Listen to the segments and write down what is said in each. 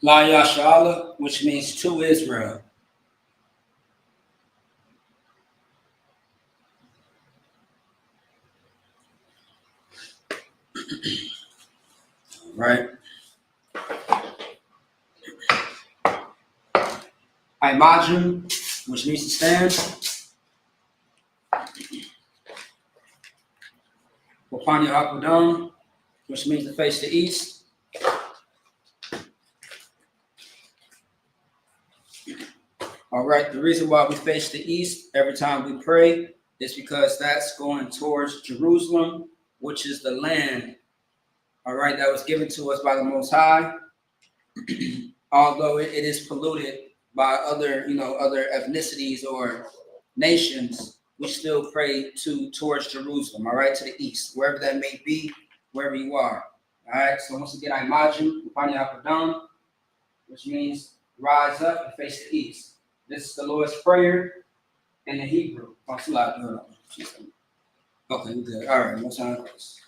La Yashala, which means to Israel. Right? Imagine, which means to stand. Wapanya Akudam, which means to face the east. All right, the reason why we face the east every time we pray is because that's going towards Jerusalem, which is the land, all right, that was given to us by the Most High. Although it is polluted by other ethnicities or nations, we still pray towards Jerusalem, all right, to the east, wherever that may be, wherever you are. All right, so once again, I imagine Upanya Apadam, which means rise up and face the east. This is the Lord's Prayer in the Hebrew. Okay, we good. All right, what's on this?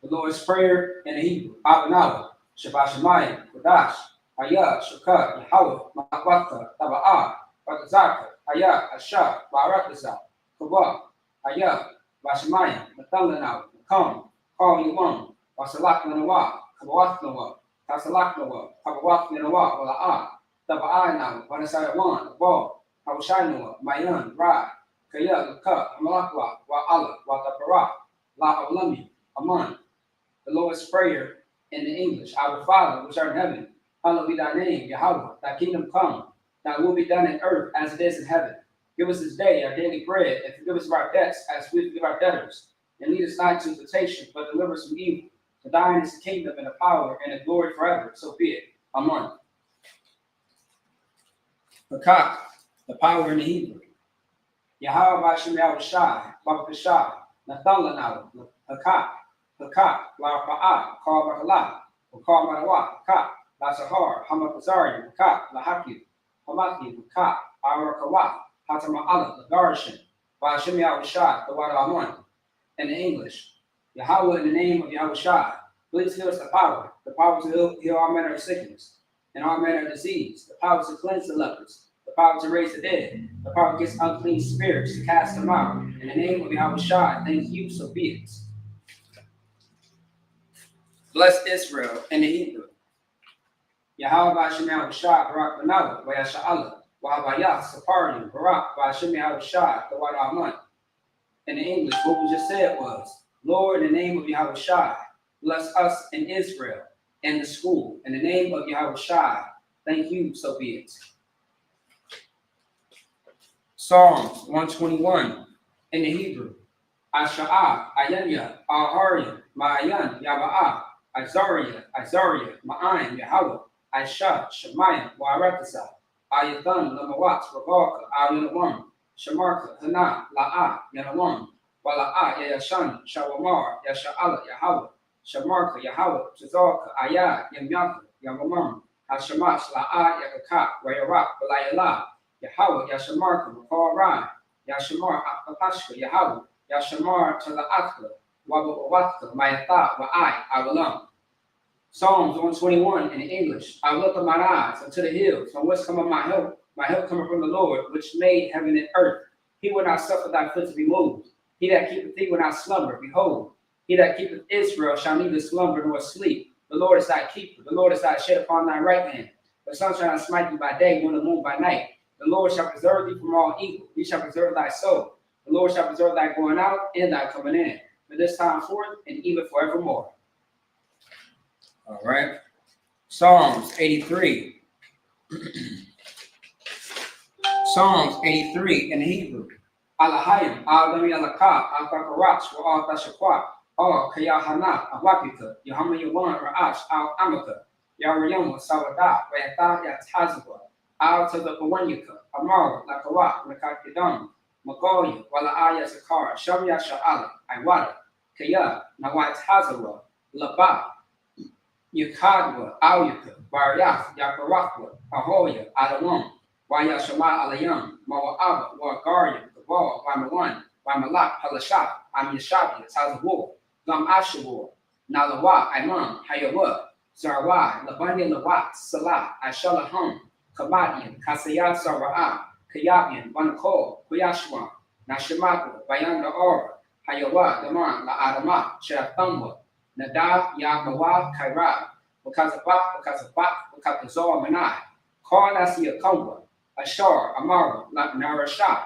The Lord's Prayer in the Hebrew. Abanawa, Shabbat Shemayim, Kodash, Ayah, Shukah, Yahweh, Ma'akwata, Taba'ah, Batazaka, Ayah, Ashah, Barakazah, Kabah, Ayah, Bashemayim, Mathalanaw, Makam, Call Yuam, Basalak Nanawa, Kabawat Nawa, Tasalak Nawa, Kabawat Nanawa, Wala'ah, Taba'ah Nawa, Banasayawan, Ball, Hawashai Nawa, Mayan, Ra, Kaya, Luka, Amalakwa, Wa'ala, Watapara, La Awlami, Aman. The Lord's Prayer in the English. Our Father, which art in heaven, hallowed be thy name, Yahweh. Thy kingdom come, thy will be done in earth as it is in heaven. Give us this day our daily bread, and forgive us of our debts as we forgive our debtors. And lead us not into temptation, but deliver us from evil. For thine is the kingdom and the power and the glory forever. So be it. Amen. Hakak, the power in the Hebrew. Yahweh Bashem Yahushai, Babakashai, Nathalanah, Hakak. Hakak, La Fa'at, Kal Makalah, Kal Manawa, Hakak, La Sahar, Hamakazari, Hakak, La Haki, Hamaki, Hakak, Arakawat, Hatama'ala, the Garshan, Bashim Yahushai, the Wadaman. In the English, Yahweh in the name of Yahushai, please give us the power to heal all manner of sickness and all manner of disease, the power to cleanse the lepers, the power to raise the dead, the power against unclean spirits to cast them out. In the name of Yahushai, thank you, so be it. Bless Israel in the Hebrew. Yahweh Bashem Yahushai, Barak Banawa, Vayasha'ala, Wahabayah, Saparian, Barak, Bashem Yahushai, the Wadaman. In the English, what we just said was, Lord, in the name of Yahushai, bless us in Israel and the school. In the name of Yahushai, thank you, so be it. Psalms 121 in the Hebrew. Asha'ah, Ayanya, Aharian, Ma'ayan, Yaba'ah, Azariah, Ma'ayin, Yahweh, Aisha, Shemayim, Wa'arakasa, Ayathan, Lamawat, Rabalka, Ayunawam, Shamarka, Hana, La'ah, Yanawam, Wala'ah, Yayashan, Shawamar, Yasha'ala, Yahweh, Shamarka, Yahweh, Chazalka, Ayah, Yamyaka, Yamamam, Hashamash, La'ah, Yakaka, Rayarak, Balayala, Yahweh, Yashamarka, Rakal Rai, Yashamar, Akapashka, Yahweh, Yashamar, Chala'atka, Wabawatka, Mayatha, Wa'ai, Awalam. Psalms 121 in English. I will lift up mine eyes unto the hills, from whence cometh my help. My help cometh from the Lord, which made heaven and earth. He will not suffer thy foot to be moved. He that keepeth thee will not slumber. Behold, he that keepeth Israel shall neither slumber nor sleep. The Lord is thy keeper. The Lord is thy shade upon thy right hand. The sun shall not smite thee by day, nor the moon by night. The Lord shall preserve thee from all evil. He shall preserve thy soul. The Lord shall preserve thy going out and thy coming in, from this time forth and even forevermore. All right. Psalms 83. Psalms 83 in Hebrew. Alahayim, Al-Dami Alakah, Al-Bakarach, Al-Tashaqwa, Al-Kayahana, Al-Wapika, Yahamayawan, Ra'ash, Al-Amaka, Yarayama, Sawadah, Rayatha, Yatazwa, Al-Tadapawanyaka, Amara, Lakawa, Nakakidam, Magoya, Wala'aya Zakara, Shamya Sha'ala, Iwada, Kaya, Nawat Hazara, Laba, Yakadwa, Auyaka, Baryath, Yakarakwa, Ahoya, Adamam, Wayashama Alayam, Mawa'aba, Wagaria, Gabal, Wamawan, Wamalak, Halashat, Amyashabia, Tazawar, Gam Ashawar, Nalawa, Imam, Hayawa, Zarwai, Labanya Lawat, Salah, Ashalahum, Kabadian, Kasayat Sara'ah, Kayabian, Banakol, Kuyashwan, Nashimako, Bayanda Aura, Hayawa, Daman, La Adama, Sherathumwa, Nadab, Yamawa, Kaira, Wakazazor Manai, Karnasi Akongwa, Ashar, Amara, Narasha,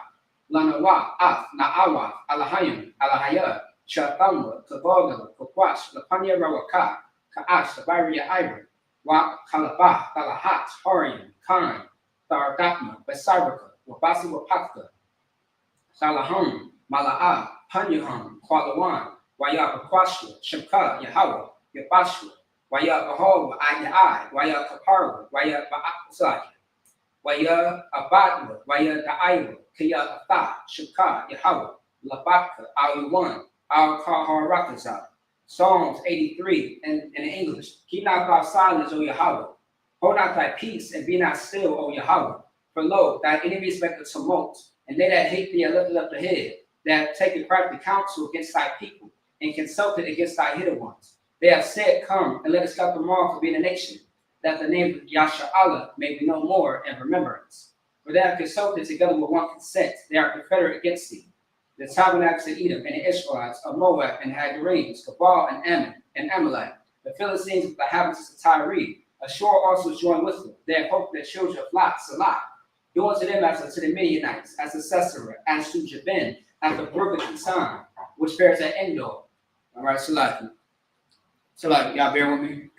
Lanawa, Af, Naawa, Alahayim, Alahaya, Sherathumwa, Kaboga, Kakwash, Lapanya Rawaka, Ka'ash, Sabaria Ivory, Wa Kalabah, Kalahat, Horian, Khan, Thargatma, Basaraka, Wabasi Wapaka, Salahum, Mala'ah, Hanyahum, Kwalawan, Waya Bakwashua, Shemka, Yahweh, Yabashua, Waya Bahawa, Ayai, Waya Kaparwa, Waya Ba'aksai, Waya Abadwa, Waya Da'aiwa, Kaya Atha, Shemka, Yahweh, Labaka, Al-Yuwan, Al-Kaharakazah. Psalms 83 in English. Keep not thy silence, O Yahweh. Hold not thy peace and be not still, O Yahweh. For lo, thy enemies make a tumult, and they that hate thee are lifted up the head, that have taken crafty counsel against thy people, and consulted against thy hidden ones. They have said, Come, and let us cut them off to be a nation, that the name of Yasha Allah may be no more in remembrance. For they have consulted together with one consent, they are confederate against thee. The Tabernacles of Edom and the Israelites of Moab and Hagarenes, Cabal and Ammon and Amalek, the Philistines with the inhabitants of Tyre, Ashur also joined with them. They have hoped their children of Lot, Salah, do unto them as unto the Midianites, as to Sisera, as to Jabin, as the brook of Kisan, which bears at Endor. All right, Salaki. Salaki, y'all bear with me.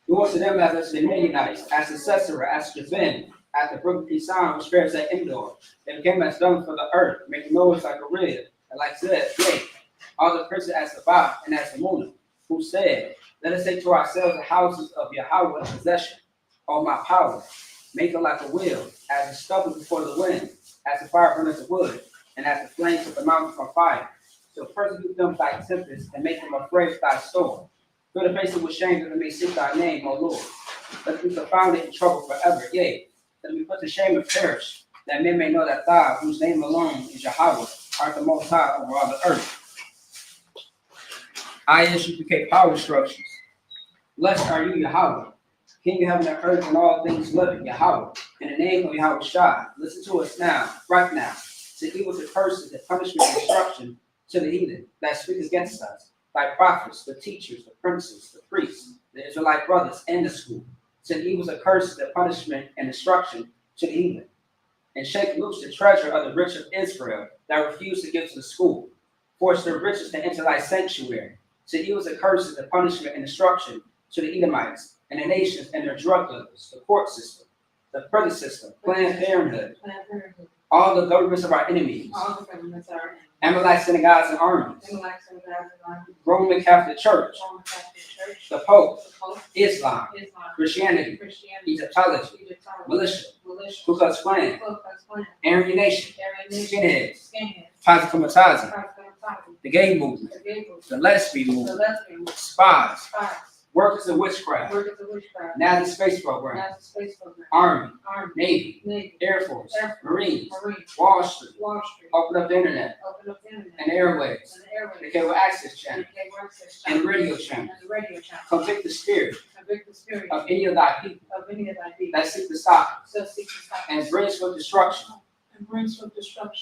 Do unto them as unto the Midianites, as to Sisera, as to Jabin, at the brook of Kisan, which bears at Endor. They became as dung for the earth, making noise like a rib, and like Zed, yea, all the princes as the Ba and as the Muna, who said, Let us take to ourselves the houses of Yahweh in possession, all my power, make it like a wheel, as a stubble before the wind, as the fire burneth the wood, and as the flames of the mountain from fire. So persecute them with thy tempest, and make them afraid of thy storm. Fill the faces with shame that they may seek thy name, O Lord. Let them be confounded in trouble forever, yea, let them be put to shame and perish, that men may know that thou, whose name alone is Yahweh, art the most high over all the earth. I supplicate power structures. Blessed are you, Yahweh, King of heaven and earth and all things living, Yahweh. In the name of Yahweh Shai, listen to us now, right now. To evil, the curses, the punishment, and destruction to the heathen that speak against us, thy prophets, the teachers, the princes, the priests, the Israelite brothers, and the school. To the evil, the curses, the punishment, and destruction to the heathen. And shake loose the treasure of the rich of Israel that refuse to give to the school. Force their riches to enter thy sanctuary. To evil, the curses, the punishment, and destruction to the Edomites and the nations and their drug dealers, the court system, the prison system, Planned Parenthood, all the governments of our enemies, Amalek synagogues and armies, Roman Catholic Church, the Pope, Islam, Christianity, Egyptology, militia, Ku Klux Klan, Aryan Nation, skinheads, Tazi Kumatazi, the gay movement, the lesbian movement, spies, workers of witchcraft, NASA space program, Army, Navy, Air Force, Marines, Wall Street, open up the internet, and airwaves, the cable access channel, and radio channel. Convict the spirit of any of thy people that seek to stop us, and bring swift destruction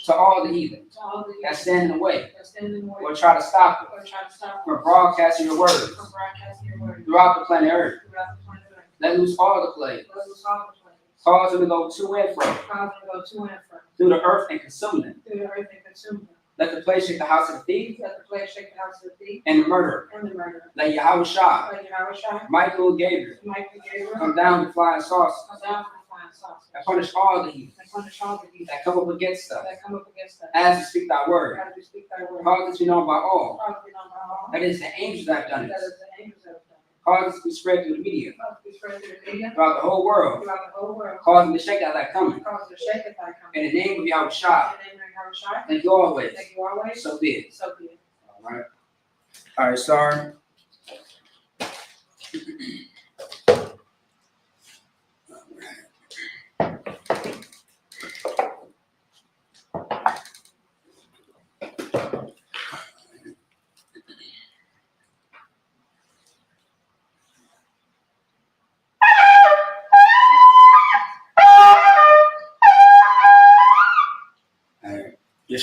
to all the heathen that stand in the way or try to stop us from broadcasting your word throughout the planet Earth. Let loose all the plagues. Cause them to go to and fro through the earth and consume them. Let the plague shake the house of the thief and the murderer. Let Yahweh Shai, Michael and Gabriel come down with flying saucers and punish all the heathen that come up against us as we speak thy word. Cause it to be known by all. That is the angels that have done it. Cause it to be spread through the media throughout the whole world. Cause them to shake out that coming. In the name of Yahweh Shai. Thank you always. So be it. All right. All right, sorry.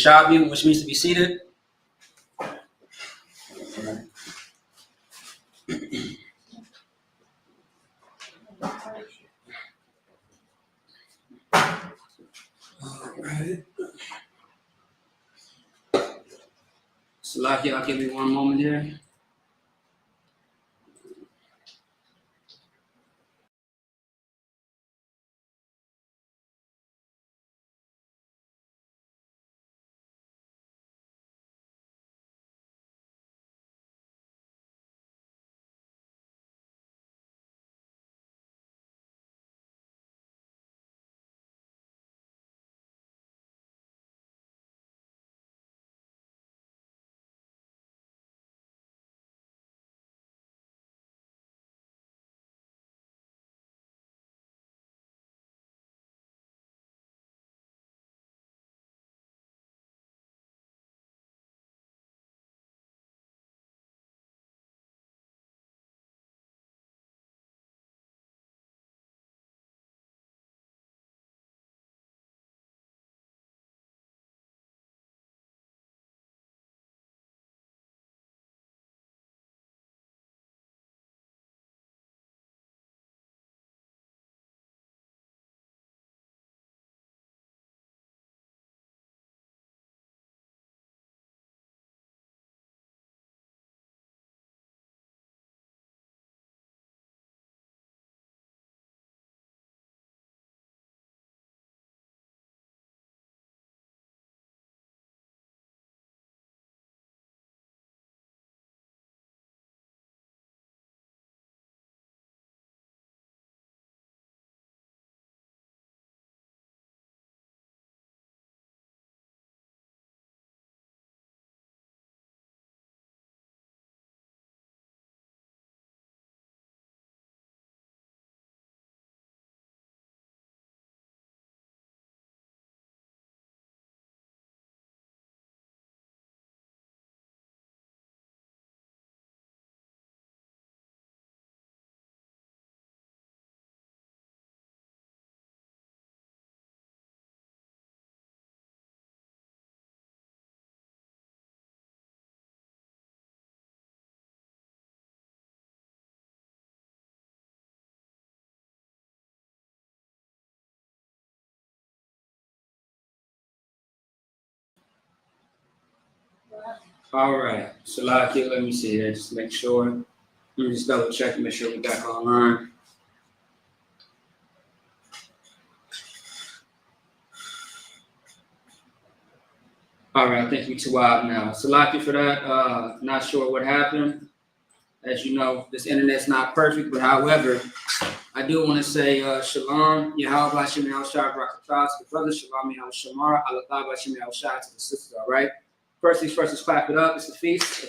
Yashabi, which means to be seated. All right. Salaki, I'll give you one moment here. All right. Salaki, let me see here. Just make sure. Let me just double check and make sure we're back online. All right, I think we too out now. Salaki for that. Not sure what happened. As you know, this internet's not perfect, but however, I do want to say shalom, Yahweh Hashem Yahushua Barakatah to the brothers, shalom Yahweh Shamar, Allah Hashem Yahushua to the sisters, all right? First things first, let's clap it up. It's the feast.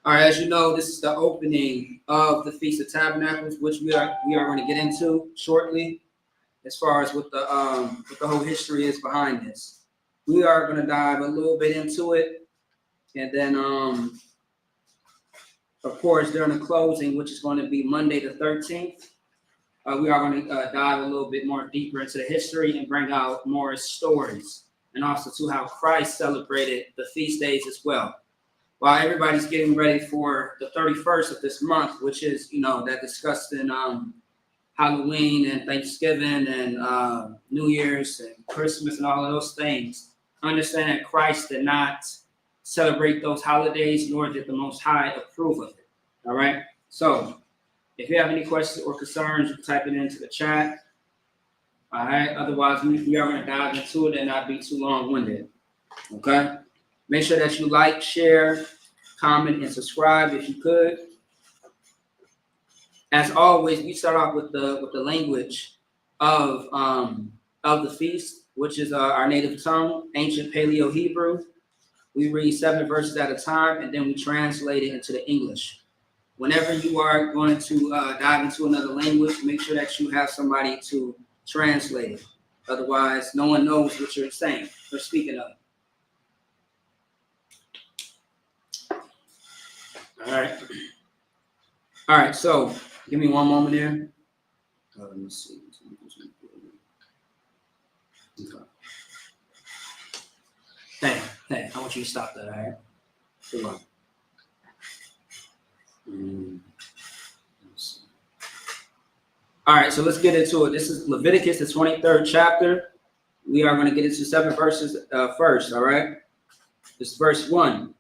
All right, as you know, this is the opening of the Feast of Tabernacles, which we are going to get into shortly, as far as what the whole history is behind this. We are going to dive a little bit into it, and then of course, during the closing, which is going to be Monday the 13th, we are going to dive a little bit more deeper into the history and bring out more stories, and also to how Christ celebrated the feast days as well. While everybody's getting ready for the 31st of this month, which is, that discussed in Halloween and Thanksgiving and New Year's and Christmas and all of those things, understand that Christ did not celebrate those holidays, nor did the Most High approve of it. All right? So, if you have any questions or concerns, you can type it into the chat. All right? Otherwise, we are going to dive into it and not be too long-winded. Okay? Make sure that you like, share, comment, and subscribe if you could. As always, we start off with the language of the feast, which is our native tongue, ancient Paleo Hebrew. We read 7 verses at a time, and then we translate it into the English. Whenever you are going to dive into another language, make sure that you have somebody to translate it. Otherwise, no one knows what you're saying or speaking of. All right, so give me one moment here. Let me see. Okay. Hey, I want you to stop that, all right? Good luck. All right, so let's get into it. This is Leviticus, the 23rd chapter. We are going to get into 7 verses first, all right? This is verse 1.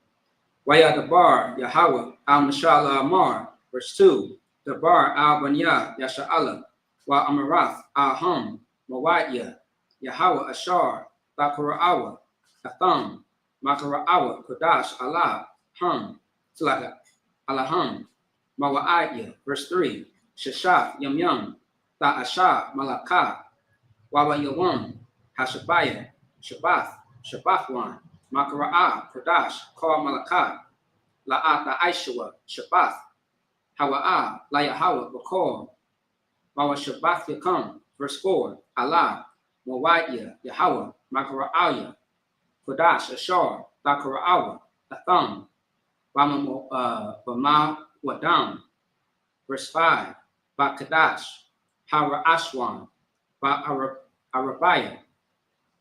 Wayadabar Yahweh al-Mashallah Amar. Verse 2. Dabar al-Banya Yasha'ala wa Amarath al-Hum Mawaiya Yahweh Ashar Bakara'awa Atham Makara'awa Kodash Allah Hum Tlaka Alahum Mawaiya. Verse 3. Shashaf Yum Yum Ta'asha Malaka Wawa Yawam Hashabaya Shabbath Shabbathwan Makara'ah Kodash Kal Malakat La'at Aishwa Shabbath Hawa'ah La Yahweh Bakor Wawa Shabbath Yakam. Verse 4. Allah Mawaiya Yahweh Makara'aya Kodash Ashar Bakara'awa Atham Bama Wadam. Verse 5. Bakadash Hara Ashwan Arabaya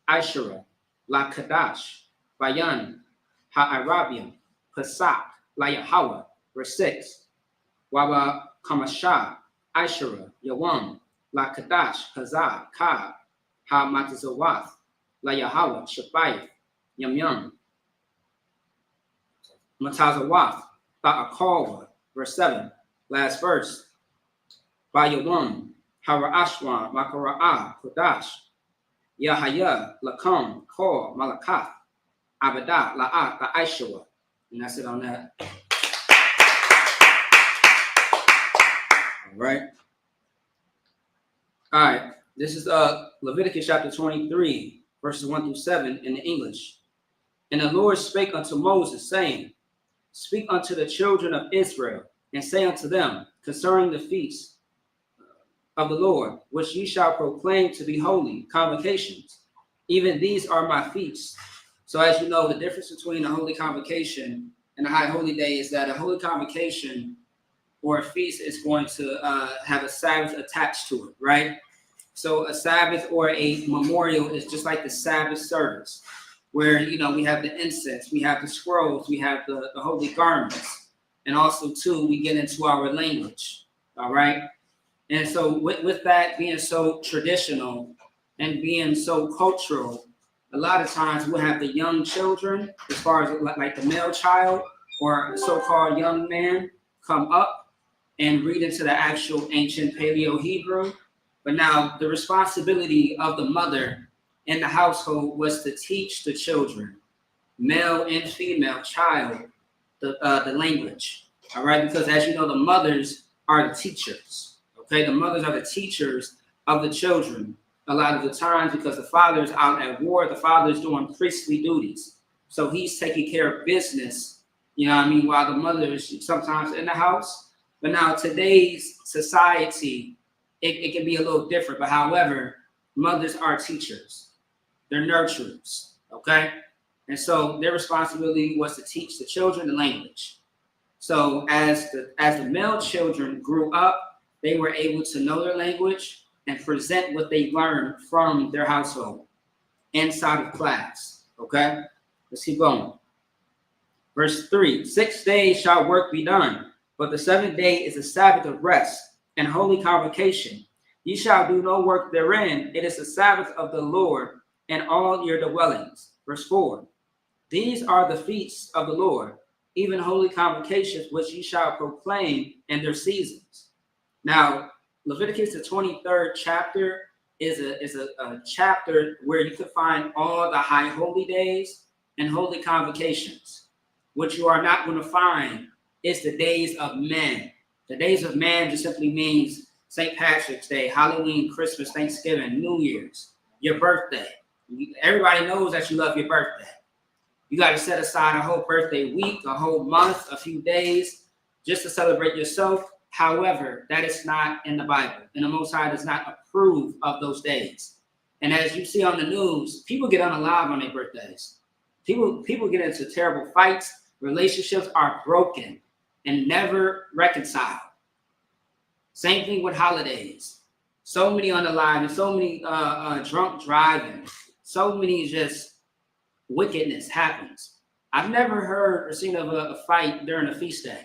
Aishara La Kadash Bayan Ha'arabian Pasak La Yahweh. Verse 6. Wawa Kamasha Aishara Yawam La Kadash Hazah Ka Ha Matazawath La Yahweh Shabbayth Yum Yum Matazawath Ta'akawa. Verse 7. Last verse. Bayawam Hara Ashwan Makara'ah Kodash Yahaya Lakam Kor Malakath Abadah La'at Aishawa. And that's it on that. All right. All right. This is Leviticus chapter 23, verses 1 through 7 in the English. And the Lord spake unto Moses, saying, Speak unto the children of Israel, and say unto them concerning the feasts of the Lord, which ye shall proclaim to be holy, convocations. Even these are my feasts. So as you know, the difference between a holy convocation and a high holy day is that a holy convocation or a feast is going to have a Sabbath attached to it, right? So a Sabbath or a memorial is just like the Sabbath service, where, you know, we have the incense, we have the scrolls, we have the holy garments, and also, too, we get into our language, all right? And so with that being so traditional and being so cultural, a lot of times we'll have the young children, as far as like the male child or so-called young man, come up and read into the actual ancient Paleo-Hebrew. But now the responsibility of the mother in the household was to teach the children, male and female child, the language, all right? Because as you know, the mothers are the teachers. Okay, the mothers are the teachers of the children a lot of the times, because the father is out at war, the father is doing priestly duties. So he's taking care of business, you know what I mean, while the mother is sometimes in the house. But now today's society, it can be a little different. But however, mothers are teachers. They're nurturers, okay? And so their responsibility was to teach the children the language. So as the male children grew up, they were able to know their language and present what they learned from their household inside of class. Okay, let's keep going. Verse 3, 6 days shall work be done, but the 7th day is a Sabbath of rest and holy convocation. Ye shall do no work therein. It is the Sabbath of the Lord in all your dwellings. Verse 4, these are the feasts of the Lord, even holy convocations, which ye shall proclaim in their seasons. Now, Leviticus, the 23rd chapter, is a chapter where you can find all the high holy days and holy convocations. What you are not going to find is the days of men. The days of man just simply means St. Patrick's Day, Halloween, Christmas, Thanksgiving, New Year's, your birthday. Everybody knows that you love your birthday. You got to set aside a whole birthday week, a whole month, a few days just to celebrate yourself. However, that is not in the Bible, and the Most High does not approve of those days. And as you see on the news, people get unalive on their birthdays. People get into terrible fights. Relationships are broken and never reconciled. Same thing with holidays. So many unalive and so many drunk driving. so many just wickedness happens. I've never heard or seen of a fight during a feast day.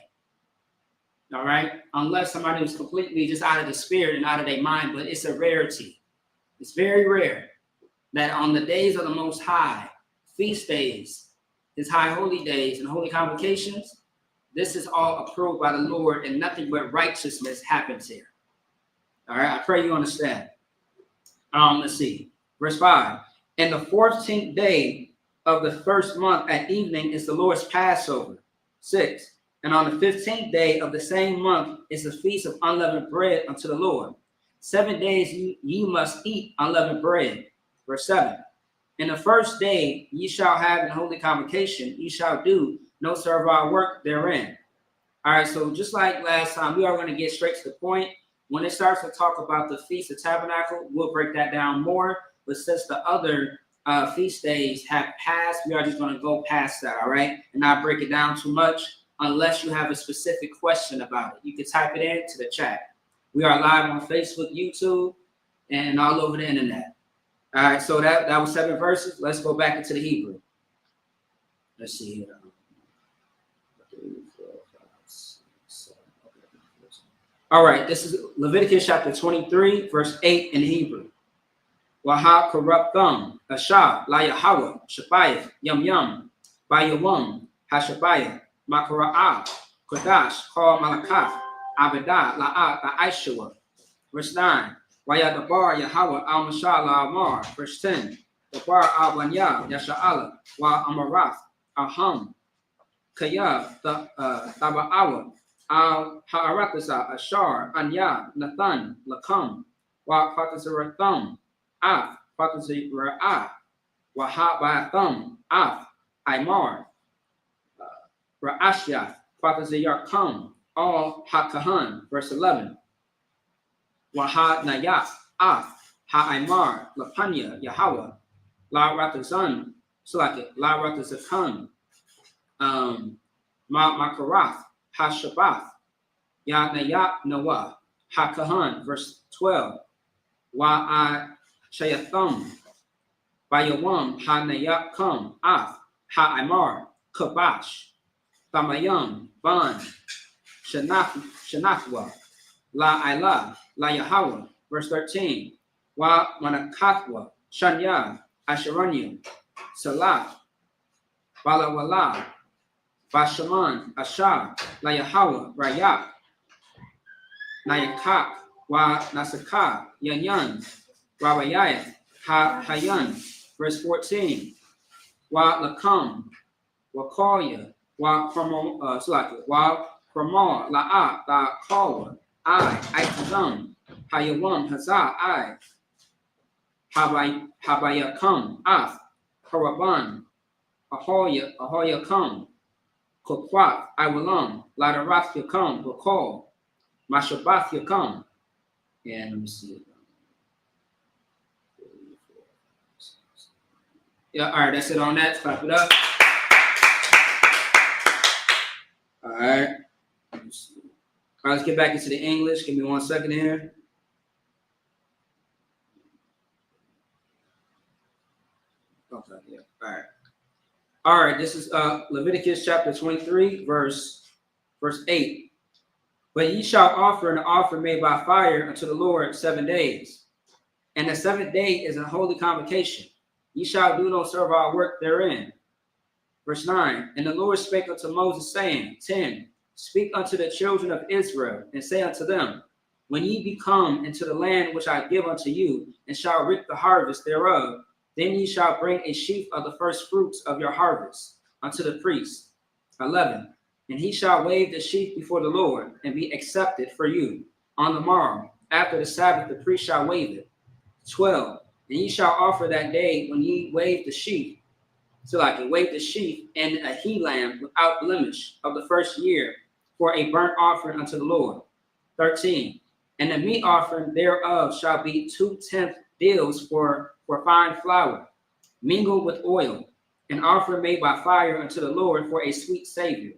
All right, unless somebody was completely just out of the spirit and out of their mind, but it's a rarity. It's very rare that on the days of the Most High, feast days, His high holy days and holy convocations, this is all approved by the Lord, and nothing but righteousness happens here. All right, I pray you understand. Let's see, verse 5. And the 14th day of the first month at evening is the Lord's Passover. 6. And on the 15th day of the same month is the feast of unleavened bread unto the Lord. 7 days ye must eat unleavened bread. Verse 7. In the first day ye shall have an holy convocation, ye shall do no servile work therein. All right, so just like last time, we are going to get straight to the point. When it starts to talk about the Feast of Tabernacle, we'll break that down more. But since the other feast days have passed, we are just going to go past that, all right? And not break it down too much unless you have a specific question about it. You can type it into the chat. We are live on Facebook, YouTube, and all over the internet. All right, so that was 7 verses. Let's go back into the Hebrew. Let's see here. 3, 4, 5, 6, 7. Okay. All right, this is Leviticus chapter 23, verse 8 in Hebrew. Waha corrupt thumb, Asha, La Yahweh, Shabbayah, Yum Yum, Bayawam, Hashabbayah, Makara'ah, Kodash, Kal Malakath, Abadah, La'at, Aishua. Verse 9. Wayadabar Yahweh al Mashallah Amar. Verse 10. Dabar al Wanya Yasha'ala wa Amarath Aham Kayab Taba'awa al Ha'aratasa Ashar Anya Nathan Lakam wa Fatazaratham Af Fatazara'ah wa Ha'batham Af Aymar Ra'ashyath Fatazayarkam al Hakahan. Verse 11. Waha Nayat Af Ha'aymar Lapanya Yahweh La Ratazan Slaket La Ratazakan Makarath HaShabbath Nayat Noah HaKahan. Verse 12. Wa'a Shayatham Bayawam Nayat Kam Af Ha'aymar Kabash Tamayam Ban Shanafwa La Ilah La Yahweh. Verse 13. Wa Manakatwa Shanya Asharanya Salah Balawala Bashaman Ashar La Yahweh Rayak Nayakak Wa Nasaka Yanyan Rabayayat Hayan. Verse 14. Wa Lakam Wa Kalya Wa Kramar La'a La Kawa I Tazam Hayawam Hazah I Habayakam Af Haraban Ahoyakam Kokwat Iwalam Ladarath Yakam Bakal Mashabath Yakam. And let me see. Yeah, all right, that's it on that. Clap it up. All right. Let me see. All right, let's get back into the English. Give me 1 second here. Okay, yeah. All right. All right, this is Leviticus chapter 23, verse 8. But ye shall offer an offering made by fire unto the Lord 7 days. And the 7th day is a holy convocation. Ye shall do no servile work therein. Verse 9. And the Lord spake unto Moses, saying, 10. Speak unto the children of Israel, and say unto them, when ye be come into the land which I give unto you, and shall reap the harvest thereof, then ye shall bring a sheaf of the first fruits of your harvest unto the priest. 11. And he shall wave the sheaf before the Lord, and be accepted for you. On the morrow, after the Sabbath, the priest shall wave it. 12. And ye shall offer that day when ye wave the sheaf, so like it wave the sheaf and a he lamb without blemish of the first year, for a burnt offering unto the Lord. 13. And the meat offering thereof shall be 2/10 deals for fine flour, mingled with oil, an offering made by fire unto the Lord for a sweet savior.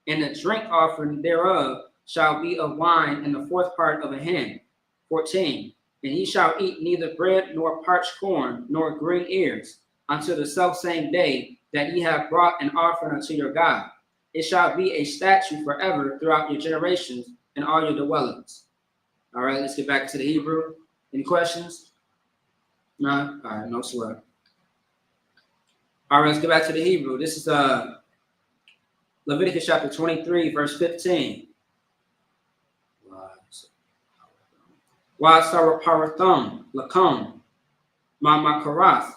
And the drink offering thereof shall be of wine in the 4th part of a hin. 14. And ye shall eat neither bread nor parched corn nor green ears until the selfsame day that ye have brought an offering unto your God. It shall be a statute forever throughout your generations and all your dwellings. All right, let's get back to the Hebrew. Any questions? No? All right, no sweat. All right, let's get back to the Hebrew. This is Leviticus chapter 23, verse 15. Wa Saraparatham, Lakam, Makarath,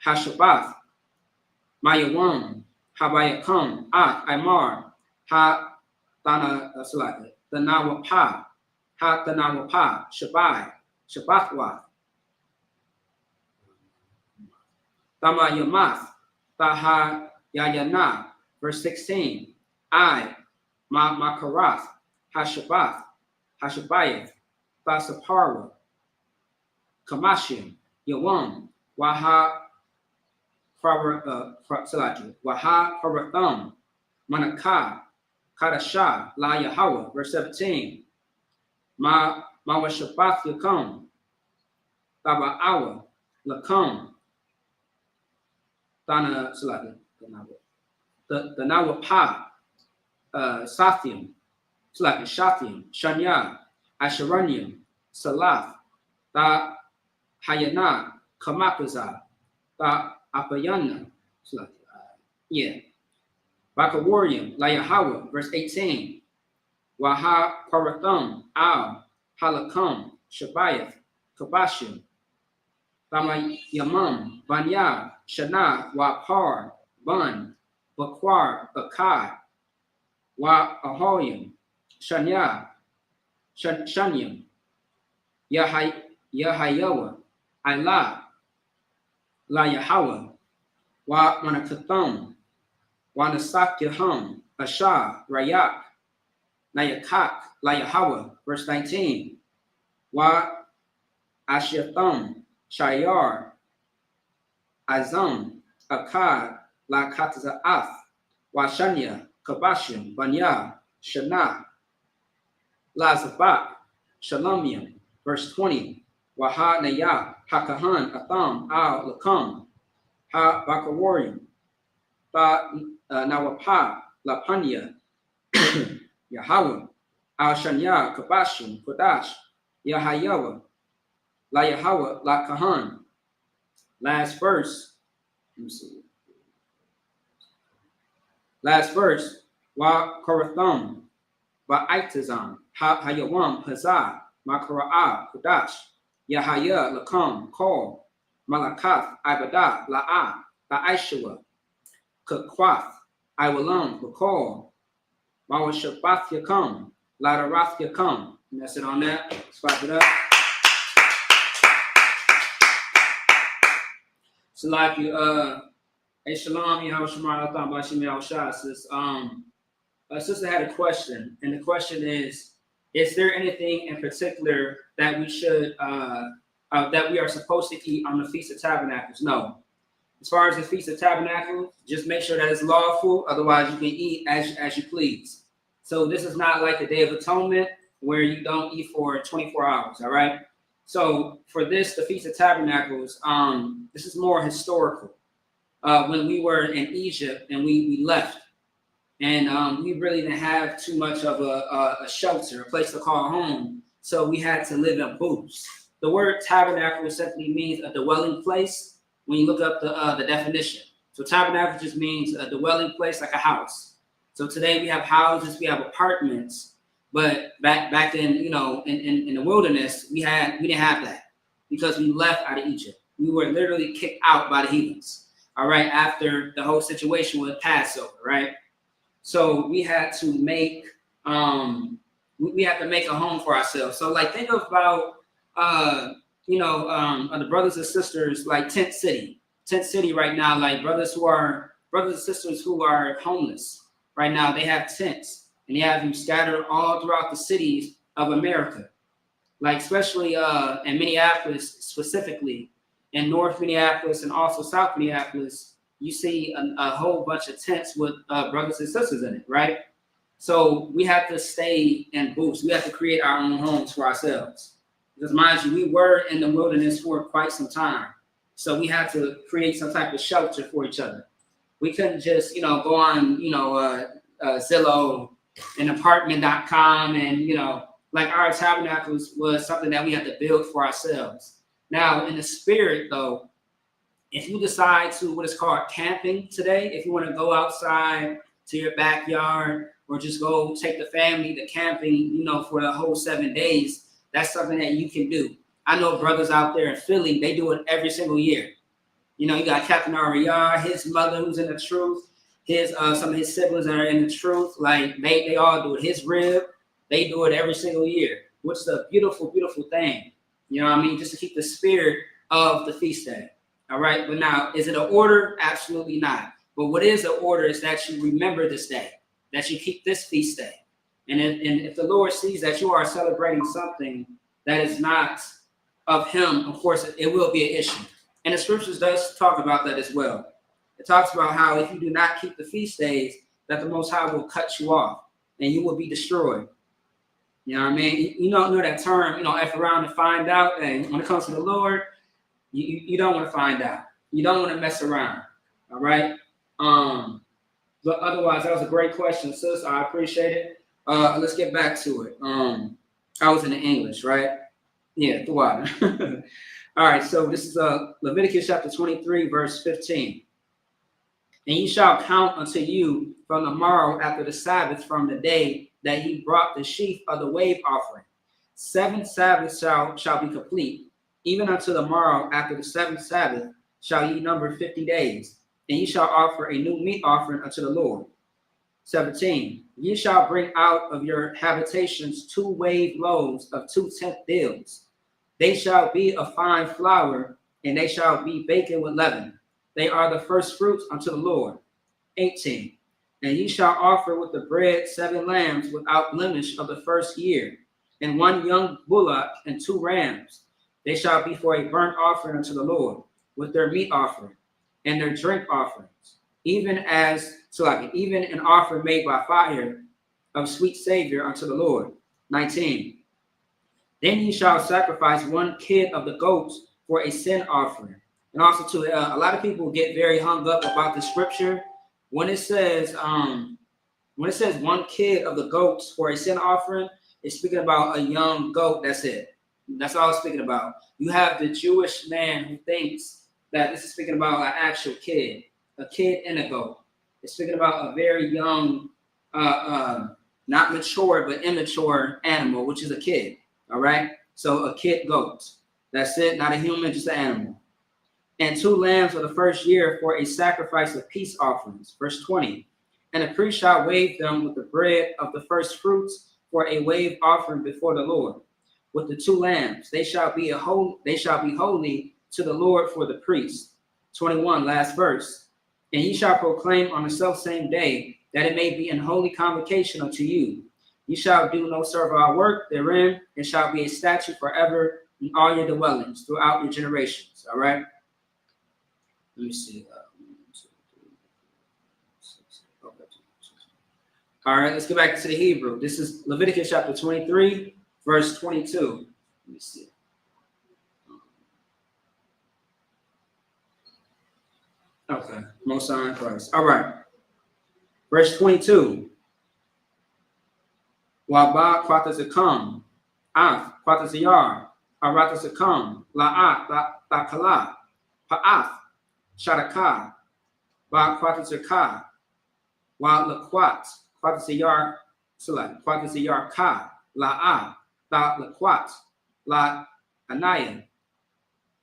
Hashabath, Mayawam, Habayakam, Imar, Ha Tanawapa, Ha Tanawapa, Shabai, Shabathwa, Tamayamath, Taha Yayana, verse 16. Makarath, Hashabath, Hashabayeth, Basapara, Kamashim, Yawam, Waha Paratham, Manakah, Kadashah, La Yahweh, verse 17. Mawashabath Yakam, Taba'awa, Lakam, Dana Salati, the Nawapa, Sathium, Salati, Shathium, Shanya, Asheranium, Salaf, Ta Hayana, Kamakaza, Ta Apayana, Bakawarium, La Yahweh, verse 18. Waha Paratham, Al, Halakam, Shabayeth, Kabashim, Tamayamam, Banya, Shana, Wapar, Bun, Bakwar, Bakar, Wa Ahoyim, Shanya, Shanyam, Yahayawa, Ilah, La Yahweh, Wa Manakatham, Wa Nasak Yaham, Ashah, Rayak, Nayakak, La Yahweh, verse 19. Wa Ashatham, Shayar, Azam, Akkad, La Kataza'ath, Wa Shanya, Kabashim, Banya, Shana, La Zabak, Shalamium, verse 20. Waha Naya, Hakahan, Atham, Al Lakam, Ha Bakawarium, Ba Nawapa, La Panya, Yahweh, Al Shanya, Kabashim, Kodash, Yahayawa, La Yahweh, La Kahan. Last verse. Let me see. Last verse. Wa Koratham, Ba Aitazam, Ha Hayawam, Hazah, Makara'ah, Kodash, Yahaya, Lakam, Kol, Malakath, Ibadah, La'ah, La'aishua, Kakwath, Iwalam, Bakol, Mawashabath Yakam, Ladarath Yakam. And that's it on that. Let's clap it up. So like you, hey Shalom, Yahweh Shemar, Latham, Bashim Yahushua, sis. A sister had a question, and the question is there anything in particular that we should, that we are supposed to eat on the Feast of Tabernacles? No. As far as the Feast of Tabernacles, just make sure that it's lawful. Otherwise, you can eat as you please. So this is not like the Day of Atonement where you don't eat for 24 hours, all right? So for this, the Feast of Tabernacles, this is more historical. When we were in Egypt and we left, and we really didn't have too much of a shelter, a place to call home, so we had to live in booths. The word tabernacle simply means a dwelling place when you look up the definition. So tabernacle just means a dwelling place, like a house. So today we have houses, we have apartments, but back then, in the wilderness, we didn't have that because we left out of Egypt. We were literally kicked out by the heathens, all right, after the whole situation with Passover, right? So we had to make we have to make a home for ourselves. So like think about the brothers and sisters like Tent City right now, like brothers and sisters who are homeless right now. They have tents and they have them scattered all throughout the cities of America, like especially in Minneapolis specifically, in North Minneapolis and also South Minneapolis. You see a whole bunch of tents with brothers and sisters in it, right? So we have to stay in booths. We have to create our own homes for ourselves. Because mind you, we were in the wilderness for quite some time. So we had to create some type of shelter for each other. We couldn't just, go on, Zillow and apartment.com and, like our tabernacles was something that we had to build for ourselves. Now, in the spirit, though, if you decide to what is called camping today, if you want to go outside to your backyard or just go take the family to camping, for the whole 7 days, that's something that you can do. I know brothers out there in Philly, they do it every single year. You got Captain Ariar, his mother who's in the truth, some of his siblings that are in the truth, like they all do it. His rib, they do it every single year, which is a beautiful, beautiful thing. You know what I mean? Just to keep the spirit of the feast day. All right. But now, is it an order? Absolutely not. But what is an order is that you remember this day, that you keep this feast day. And if the Lord sees that you are celebrating something that is not of him, of course, it will be an issue. And the scriptures does talk about that as well. It talks about how if you do not keep the feast days, that the Most High will cut you off and you will be destroyed. You know what I mean? You don't know that term, F around and find out. And when it comes to the Lord, you don't want to find out. You don't want to mess around. All right? But otherwise, that was a great question, sis. I appreciate it. Let's get back to it. I was in the English, right? Yeah, the water. All right, so this is Leviticus chapter 23, verse 15. And ye shall count unto you from the morrow after the Sabbath, from the day that ye brought the sheaf of the wave offering. 7 Sabbaths shall be complete. Even unto the morrow after the 7th Sabbath shall ye number 50 days. And ye shall offer a new meat offering unto the Lord. 17. Ye shall bring out of your habitations 2 wave loaves of 2 tenth deals. They shall be of fine flour, and they shall be baken with leaven. They are the first fruits unto the Lord. 18. And ye shall offer with the bread 7 lambs without blemish of the first year, and 1 young bullock and 2 rams. They shall be for a burnt offering unto the Lord, with their meat offering and their drink offerings, even an offering made by fire of sweet savor unto the Lord. 19. Then ye shall sacrifice 1 kid of the goats for a sin offering. And also, too, a lot of people get very hung up about the scripture when it says 1 kid of the goats for a sin offering. It's speaking about a young goat. That's it. That's all it's speaking about. You have the Jewish man who thinks that this is speaking about an actual kid, a kid and a goat. It's speaking about a very young, not mature but immature animal, which is a kid. All right, so a kid goat. That's it, not a human, just an animal. And 2 lambs of the first year for a sacrifice of peace offerings. Verse 20. And the priest shall wave them with the bread of the first fruits for a wave offering before the Lord. With the 2 lambs, they shall be holy to the Lord for the priest. 21, last verse. And ye shall proclaim on the selfsame day that it may be an holy convocation unto you. Ye shall do no servile work therein, and shall be a statute forever in all your dwellings throughout your generations. All right. Let me see. All right, let's get back to the Hebrew. This is Leviticus chapter 23, verse 22. Let me see. Okay, Most High in Christ. All right. Verse 22. Waba kwatazakam, af kwatazayar, aratazakam, la'at la'kala, pa'af, sharaka, ba kwatazaka, wa lakwat, kwatazayar, kwatazayar ka, la'a, da lakwat, la anaya,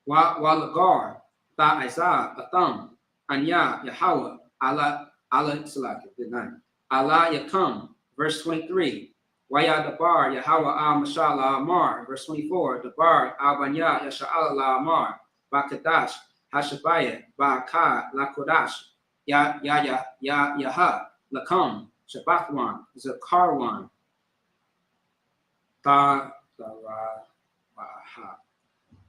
wa lagar, da isa, atham, anya, Yahweh, Allah yakam. Verse 23. Waya dabar Yahweh al mashallah amar. Verse 24. Dabar al banya yasha'ala amar. Bakadash hashabaya ba'aka lakodash ya yaha lakam shabathwan zakarwan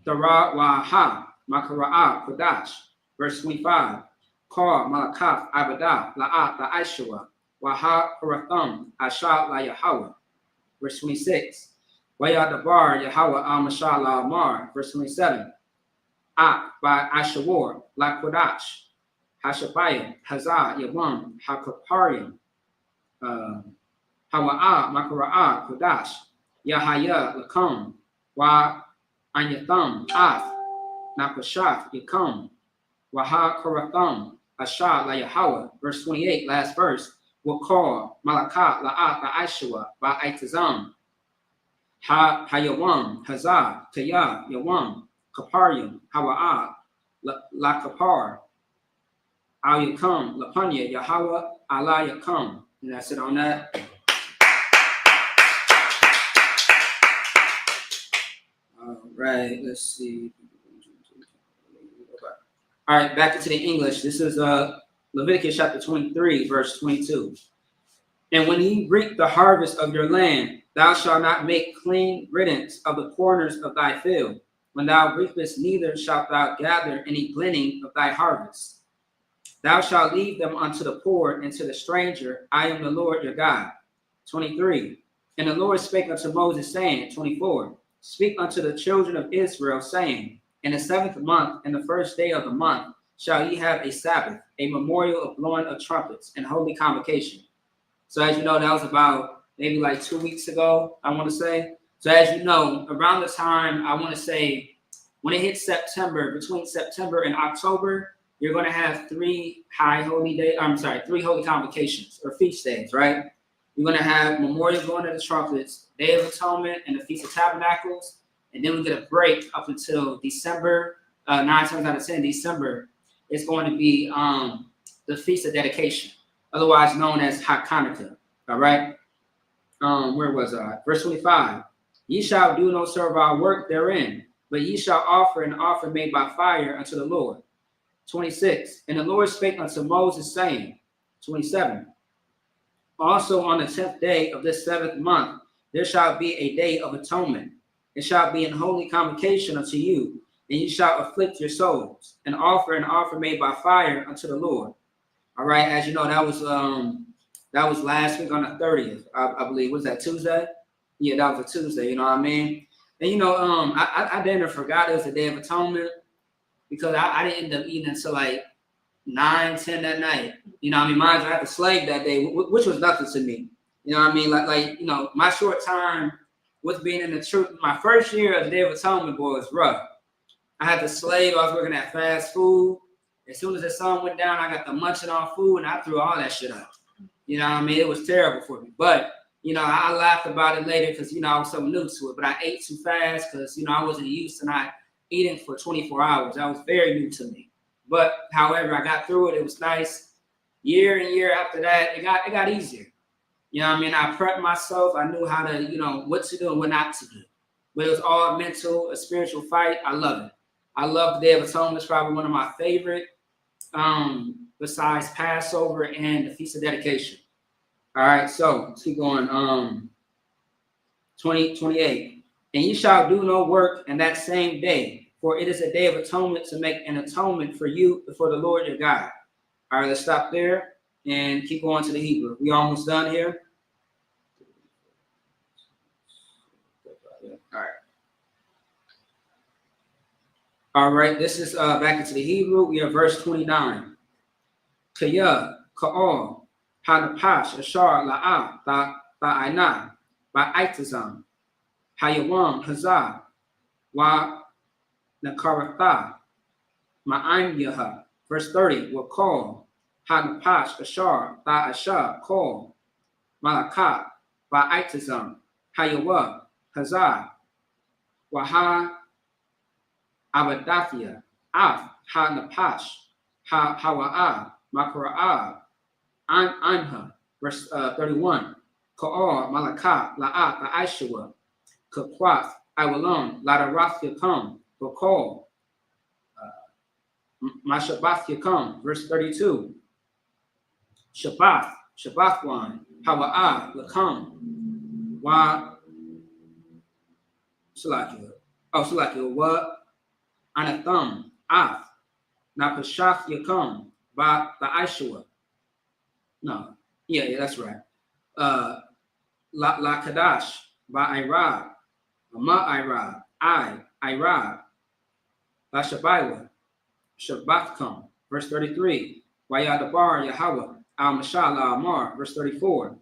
Tarawaha makara'a kodash. Verse 25. Kar malakaf abadah la'at la'ashua waha paratham asha la Yahweh. Verse 26. Wayadabar Yahweh al Mashallah Amar, verse 27. Ak by Ashawar, Lakwadash, Hashabayim, Hazah, Yawam, Hakaparim, Hawa'a, Makara'a, Kodash, Yahaya, Lakum, Wa Anyatham, Ath, Nakashaf, Yakum, Waha Karatham, Asha, La Yahweh, verse 28, last verse, Wakar, Malakat, La'at, Ba'ashawa, Ba'aitazam, Hayawam, Hazah, Kaya, Yawam, Kaparium, Hawa'a, La Kapar, Al Yakum, Lapanya, Yahweh, Allah Yakum. And that's it on that. All right, let's see. All right, back into the English. This is Leviticus chapter 23, verse 22. And when ye reap the harvest of your land, thou shalt not make clean riddance of the corners of thy field. When thou reapest, neither shalt thou gather any gleaning of thy harvest. Thou shalt leave them unto the poor and to the stranger. I am the Lord your God. 23. And the Lord spake unto Moses, saying, 24. Speak unto the children of Israel, saying, in the 7th month, and the 1st day of the month, shall ye have a Sabbath, a memorial of blowing of trumpets, and holy convocation. So as you know, that was about maybe like 2 weeks ago, I want to say. So as you know, around the time, I want to say, when it hits September, between September and October, you're going to have three holy convocations or feast days, right? You're going to have Memorial Blowing of the Trumpets, Day of Atonement, and the Feast of Tabernacles. And then we get a break up until December, 9 times out of 10, December. It's going to be the Feast of Dedication, otherwise known as Hanukkah, all right? Where was I? Verse 25. Ye shall do no servile work therein, but ye shall offer an offering made by fire unto the Lord. 26. And the Lord spake unto Moses, saying, 27. Also on the 10th day of this 7th month, there shall be a day of atonement. It shall be an holy convocation unto you, and ye shall afflict your souls, and offer an offering made by fire unto the Lord. All right, as you know, that was last week on the 30th, I believe. Was that Tuesday? Yeah, that was a Tuesday, you know what I mean? And you know, I didn't forgot it was the Day of Atonement, because I didn't end up eating until like 9, 10 that night. You know what I mean? Mind you, I had to slave that day, which was nothing to me. You know what I mean? Like you know, my short time with being in the church, my first year of the Day of Atonement, boy, was rough. I had to slave. I was working at fast food. As soon as the sun went down, I got the munching on food, and I threw all that shit out. You know what I mean? It was terrible for me. But, you know, I laughed about it later because, you know, I was so new to it. But I ate too fast because, you know, I wasn't used to not eating for 24 hours. That was very new to me. But, however, I got through it. It was nice. Year and year after that, it got easier. You know what I mean? I prepped myself. I knew how to, you know, what to do and what not to do. But it was all mental, a spiritual fight. I love it. I love the Day of Atonement. It's probably one of my favorite, besides Passover and the Feast of Dedication. All right, so let's keep going. 28. And ye shall do no work in that same day, for it is a day of atonement to make an atonement for you before the Lord your God. All right, let's stop there and keep going to the Hebrew. We almost done here. All right. All right, this is back into the Hebrew. We are verse 29. Kaya, ka'al, hanapash, ashar, la'a, ba'aina, ba'aitazam, hayawam, hazah, wa nakaratha, ma'ain yaha. Verse 30, wa call, hanapash, ashar, ba'asha, call, malakat, ba'aitazam, hayawa, hazah, waha, Abadathia, Af, Ha Napash, Ha Hawa'a, Makara'a, Anha, verse 31. Ka'ar, Malaka, La'at, La'aishawa, Kaquath, Iwalon, Ladarath Yakum, Bakal, Mashabath Yakum, verse 32. Shabbathwan, Hawa'a, Lakum, Wa Salakia, what? Anatham, Af, Napashaf Yakum, Ba Aishua. No, yeah, that's right. La Kadash, Ba Ira, Ma'ira, Ira, Lashabaywa, Shabbatkum. Verse 33. Wayadabar Yahweh, Al Mashal La Amar. Verse 34.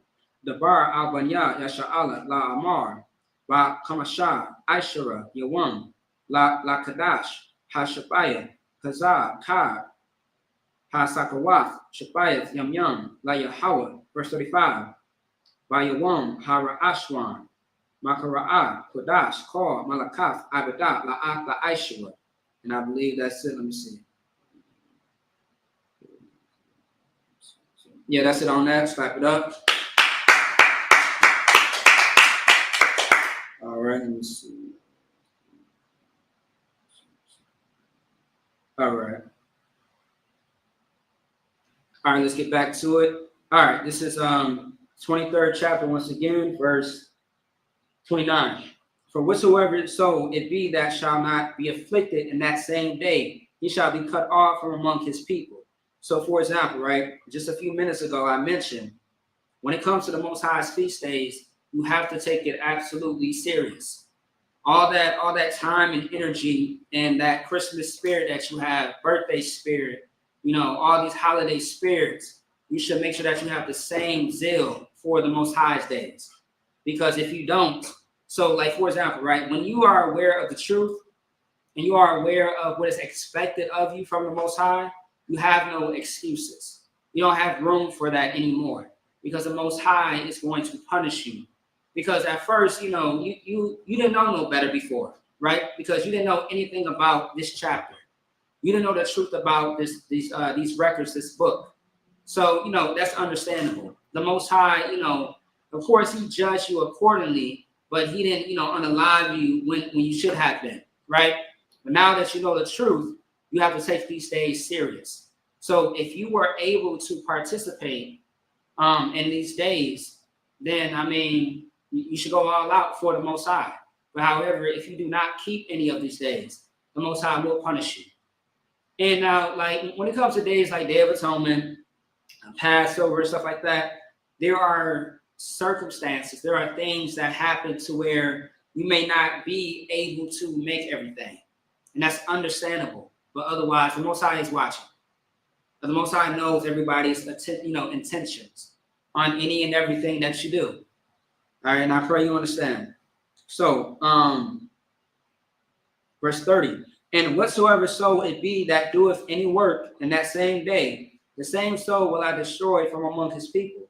Dabar Al Banya Yasha'ala La Amar. Ba Kamasha, Aishara, Yawam, La Kadash, Hashabaya, Kazah, Ka, Ha-Sakawath, Shabayat, Yam Yam, La Yahweh. Verse 35. By Yawam, Hara Ashwan, Makara'ah, Kodash, Kor, Malakath, Abadah, La'at, La'aishua. And I believe that's it. Let me see. Yeah, that's it on that. Slap it up. All right, let me see. All right. All right, let's get back to it. All right, this is 23rd chapter once again, verse 29. For whatsoever soul it be that shall not be afflicted in that same day, he shall be cut off from among his people. So, for example, right, just a few minutes ago, I mentioned when it comes to the Most High's feast days, you have to take it absolutely serious. All that time and energy and that Christmas spirit that you have, birthday spirit, all these holiday spirits, you should make sure that you have the same zeal for the Most High's days. Because if you don't, so like for example, right, when you are aware of the truth and you are aware of what is expected of you from the Most High, you have no excuses. You don't have room for that anymore because the Most High is going to punish you. Because at first, you didn't know no better before, right? Because you didn't know anything about this chapter. You didn't know the truth about these records, this book. So, that's understandable. The Most High, of course, he judged you accordingly, but he didn't, unalive you when you should have been, right? But now that you know the truth, you have to take these days serious. So if you were able to participate in these days, then, you should go all out for the Most High. But however, if you do not keep any of these days, the Most High will punish you. And now, like when it comes to days like Day of Atonement, Passover, stuff like that, there are circumstances, there are things that happen to where you may not be able to make everything. And that's understandable. But otherwise, the Most High is watching. The Most High knows everybody's intentions on any and everything that you do. All right, and I pray you understand. So, verse 30. And whatsoever soul it be that doeth any work in that same day, the same soul will I destroy from among his people.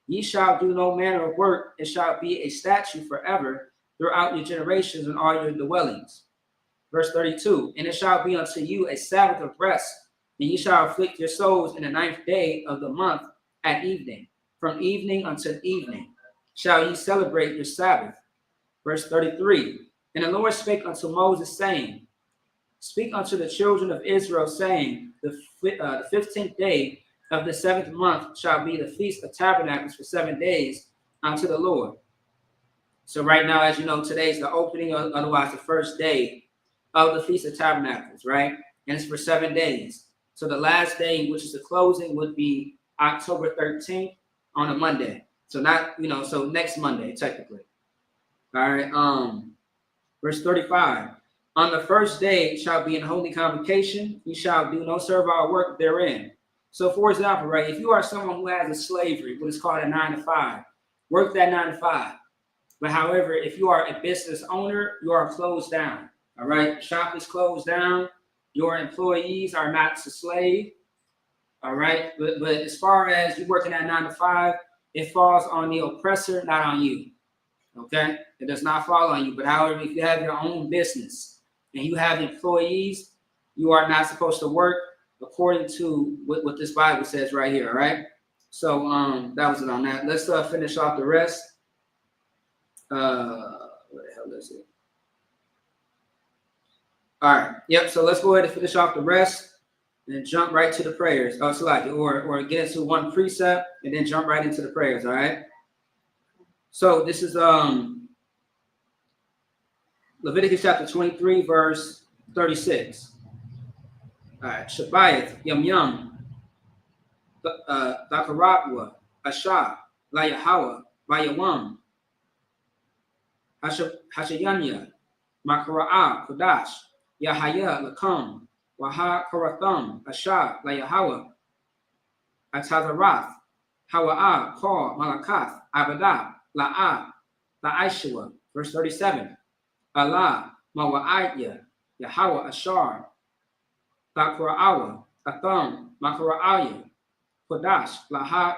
Ye shall do no manner of work, it shall be a statute forever throughout your generations and all your dwellings. Verse 32. And it shall be unto you a Sabbath of rest, and ye shall afflict your souls in the 9th day of the month at evening. From evening until evening shall ye celebrate your Sabbath. Verse 33. And the Lord spake unto Moses, saying, Speak unto the children of Israel, saying, the 15th day of the 7th month shall be the Feast of Tabernacles for 7 days unto the Lord. So right now, as you know, today is the opening, or otherwise the first day of the Feast of Tabernacles, right? And it's for 7 days. So the last day, which is the closing, would be October 13th on a Monday. So not, so next Monday, technically. All right. Verse 35. On the first day shall be an holy convocation. You shall do no servile work therein. So, for example, right, if you are someone who has a slavery, what is called a 9 to 5, work that 9 to 5. But however, if you are a business owner, you are closed down. All right. Shop is closed down. Your employees are not to slave. All right. But as far as you working at 9 to 5, it falls on the oppressor, not on you. Okay. It does not fall on you. But however, if you have your own business and you have employees, you are not supposed to work according to what this Bible says right here. All right. So that was it on that. Let's finish off the rest. What the hell is it? All right. Yep. So let's go ahead and finish off the rest and jump right to the prayers. Oh, so like, or get into one precept and then jump right into the prayers. All right. So this is Leviticus chapter 23, verse 36. All right. Shabbat, Yum Yum, Zakaratwa, Asha, La Yahweh, Bayawam, Hashayanya, Makara'a, Kodash, Yahaya, Lakam, Waha Karatham, Asha, Layahawa, Atazarath, Hawa'a, Kor, Malakath, Abadah, La'ah, La'ishua. Verse 37. Allah, Mawa'aya, Yahawah, Ashar, Lakra'awa, Atham, Makara'aya, Kodash, Laha,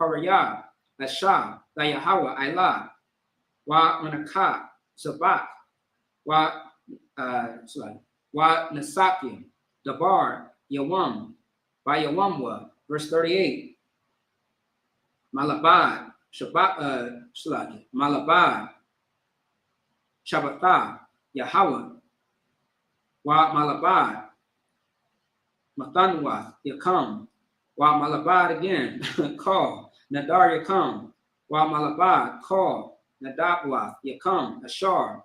Parayah, Asha, Layahawa, Ilah, Wa Manakah, Sabak, Wa Nasakim, Dabar, Yawam, by Yawamwa. Verse 38. Malabad, Malabad, Shabbatah, Yahweh, Wa Malabad, Mathanwa, Yakam, Wa Malabad again, Call, Nadar Yakam, Wa Malabad, Call, Nadabwa, Yakam, Ashar,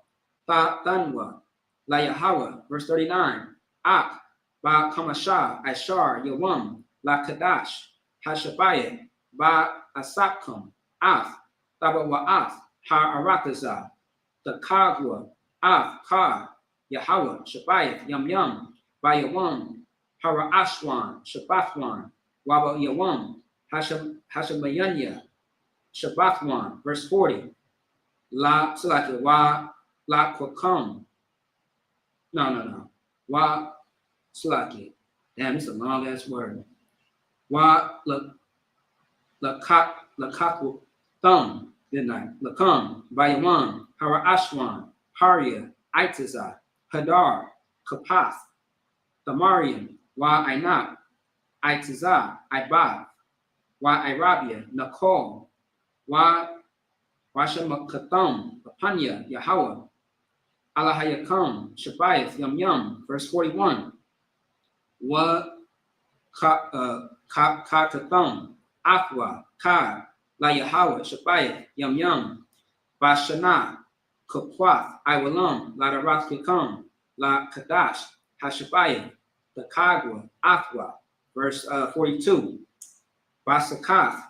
Thanwa, La Yahweh. Verse 39. Ak, Ba Kamashah, Ashar, Yawam, La Kadash, Hashabayah, Ba Asakam, Af, Tabawa'af, Ha Aratazah, the Kagwa, Af, Ka, Yahweh, Shabayah, Yam Yam, Ba Yawam, Hara Ashwan, Shabbathwan, Waba Yawam, Hashamayanya, Shabbathwan. Verse 40. La Salaki, Wa La Kwakam. No. Wa Salaki. Damn, it's a long ass word. Wa Lakakwu Thumb, didn't I? Lakam, Bayaman, Hara Ashwan, Haria, Itazah, Hadar, Kapath, Thamarian, Wa Ainat, Itazah, Ibad, Wa Irabia, Nakol, Wa Washamakatham, Apanya, Yahweh, Alahayakam, Shabayeth, Yam Yam. Verse 41. Wa Katatham, Athwa, Ka, La Yahweh, Shabayeth, Yam Yam, Bashana, Kapwath, Iwalam, La Darath Yakam, La Kadash, Hashabayeth, the Kagwa, Athwa. Verse 42. Basakath,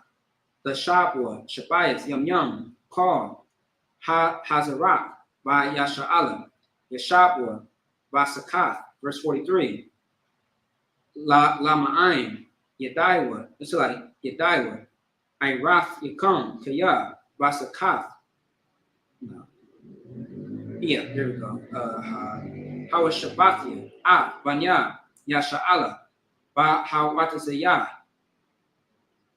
the Shabwa, Shabayeth, Yam Yam, Kal, Hazarak, by Yasha'ala, Yashabwa, Basakath. Verse 43. La Ma'aim, Yadaiwa, it's like Yadaiwa, Irath Yakam, Kaya, Basakath. No. Yeah, there we go. Hawa Shabbathia, Banya, Yasha'ala, Ba Hawatazayah,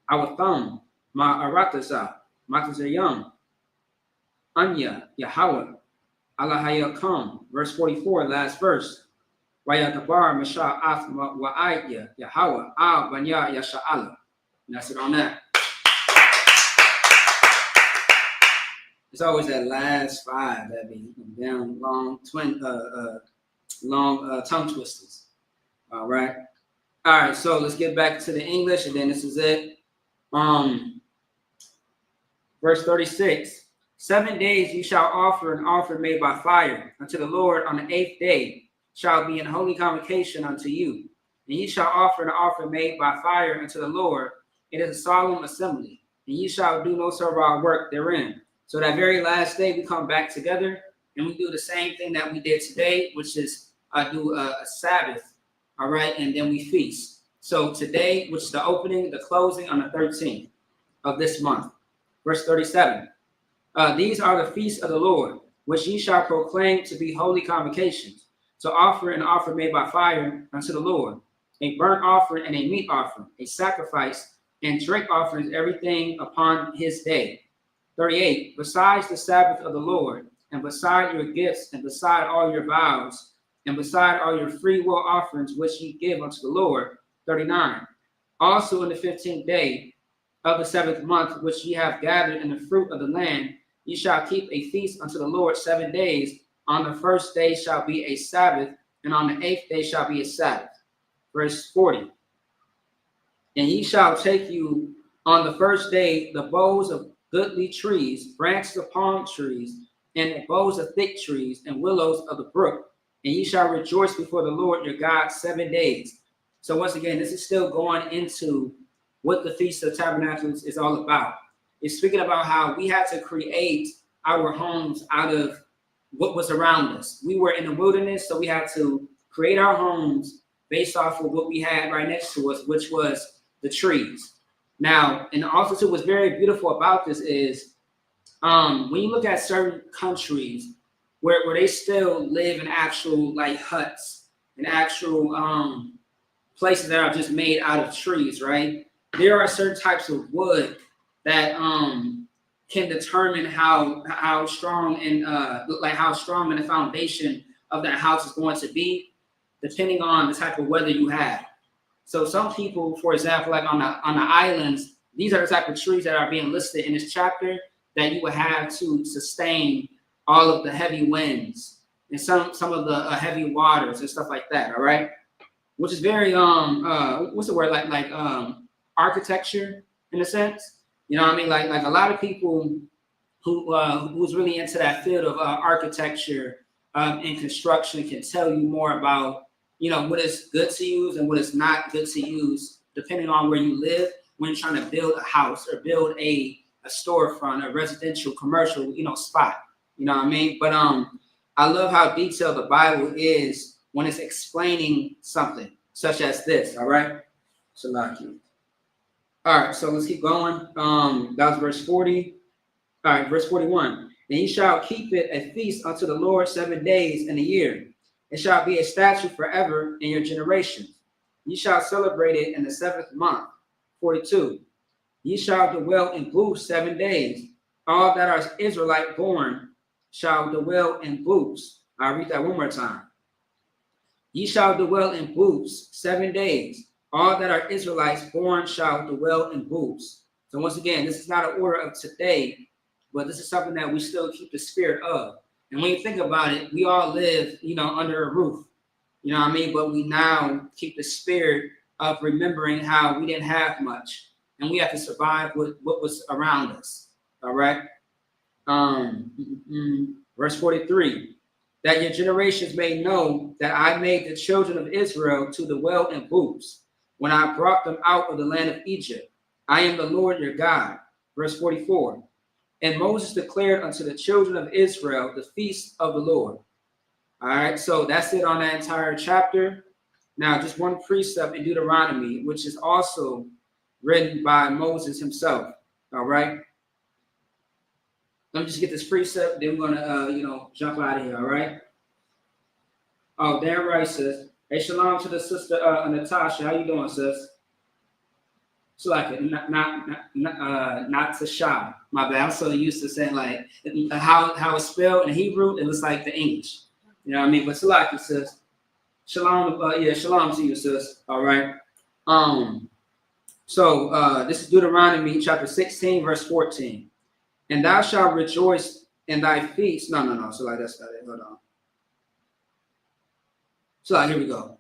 our thumb, Ma Arataza, Matazayam, Anya, Yahweh, Alahayakam. Verse 44, last verse. Wayakabar, Masha, Athma, Wa'aya, Yahweh, Banya, Yasha'ala. And that's it on that. It's always that last five that be down long tongue twisters. All right. All right. So let's get back to the English, and then this is it. Verse 36. 7 days you shall offer an offering made by fire unto the Lord. On the 8th day shall be an holy convocation unto you, and ye shall offer an offering made by fire unto the Lord. It is a solemn assembly, and ye shall do no servile work therein. So that very last day we come back together and we do the same thing that we did today, which is do a Sabbath, all right, and then we feast. So today, which is the opening, the closing on the 13th of this month. Verse 37. These are the feasts of the Lord, which ye shall proclaim to be holy convocations, to offer an offering made by fire unto the Lord, a burnt offering and a meat offering, a sacrifice and drink offerings, everything upon his day. 38. Besides the Sabbath of the Lord, and beside your gifts, and beside all your vows, and beside all your free will offerings which ye give unto the Lord. 39. Also in the 15th day of the 7th month, which ye have gathered in the fruit of the land, ye shall keep a feast unto the Lord 7 days. On the 1st day shall be a Sabbath, and on the 8th day shall be a Sabbath. Verse 40. And ye shall take you on the 1st day the boughs of goodly trees, branches of palm trees, and the boughs of thick trees, and willows of the brook. And ye shall rejoice before the Lord your God 7 days. So once again, this is still going into what the Feast of Tabernacles is all about. It's speaking about how we had to create our homes out of what was around us. We were in the wilderness, so we had to create our homes based off of what we had right next to us, which was the trees. Now, and also too, what's very beautiful about this is when you look at certain countries where they still live in actual like huts and actual places that are just made out of trees, right? There are certain types of wood that can determine how strong and like how strong in the foundation of that house is going to be, depending on the type of weather you have. So some people, for example, like on the islands, these are the type of trees that are being listed in this chapter that you would have to sustain all of the heavy winds and some of the heavy waters and stuff like that. All right, which is very what's the word, like architecture in a sense. You know what I mean? Like a lot of people who's really into that field of architecture and construction can tell you more about, you know, what is good to use and what is not good to use, depending on where you live when you're trying to build a house or build a storefront, a residential, commercial, you know, spot. You know what I mean? But I love how detailed the Bible is when it's explaining something such as this. All right, Salaki. All right, so let's keep going. That was verse 40. All right, verse 41. And ye shall keep it a feast unto the Lord 7 days in a year. It shall be a statute forever in your generations. Ye shall celebrate it in the 7th month. 42. Ye shall dwell in booths 7 days. All that are Israelite born shall dwell in booths. I'll read that one more time. Ye shall dwell in booths 7 days. All that are Israelites born shall dwell in booths. So once again, this is not an order of today, but this is something that we still keep the spirit of. And when you think about it, we all live, you know, under a roof. You know what I mean? But we now keep the spirit of remembering how we didn't have much. And we have to survive with what was around us. All right. Verse 43. That your generations may know that I made the children of Israel to dwell in booths when I brought them out of the land of Egypt. I am the Lord your God. Verse 44. And Moses declared unto the children of Israel the feast of the Lord. All right, so that's it on that entire chapter. Now, just one precept in Deuteronomy, which is also written by Moses himself. All right. Let me just get this precept, then we're gonna jump out of here. All right. Oh, Dan Rice says, "Hey, shalom to the sister Natasha. How you doing, sis?" It's like not to shy. My bad. I'm so used to saying like how it's spelled in Hebrew. It looks like the English. You know what I mean? But Salaki says, "Shalom." Shalom to you, sis. All right. So this is Deuteronomy chapter 16, verse 14. And thou shalt rejoice in thy feast. No. So like that's not it. Hold on. So like, here we go.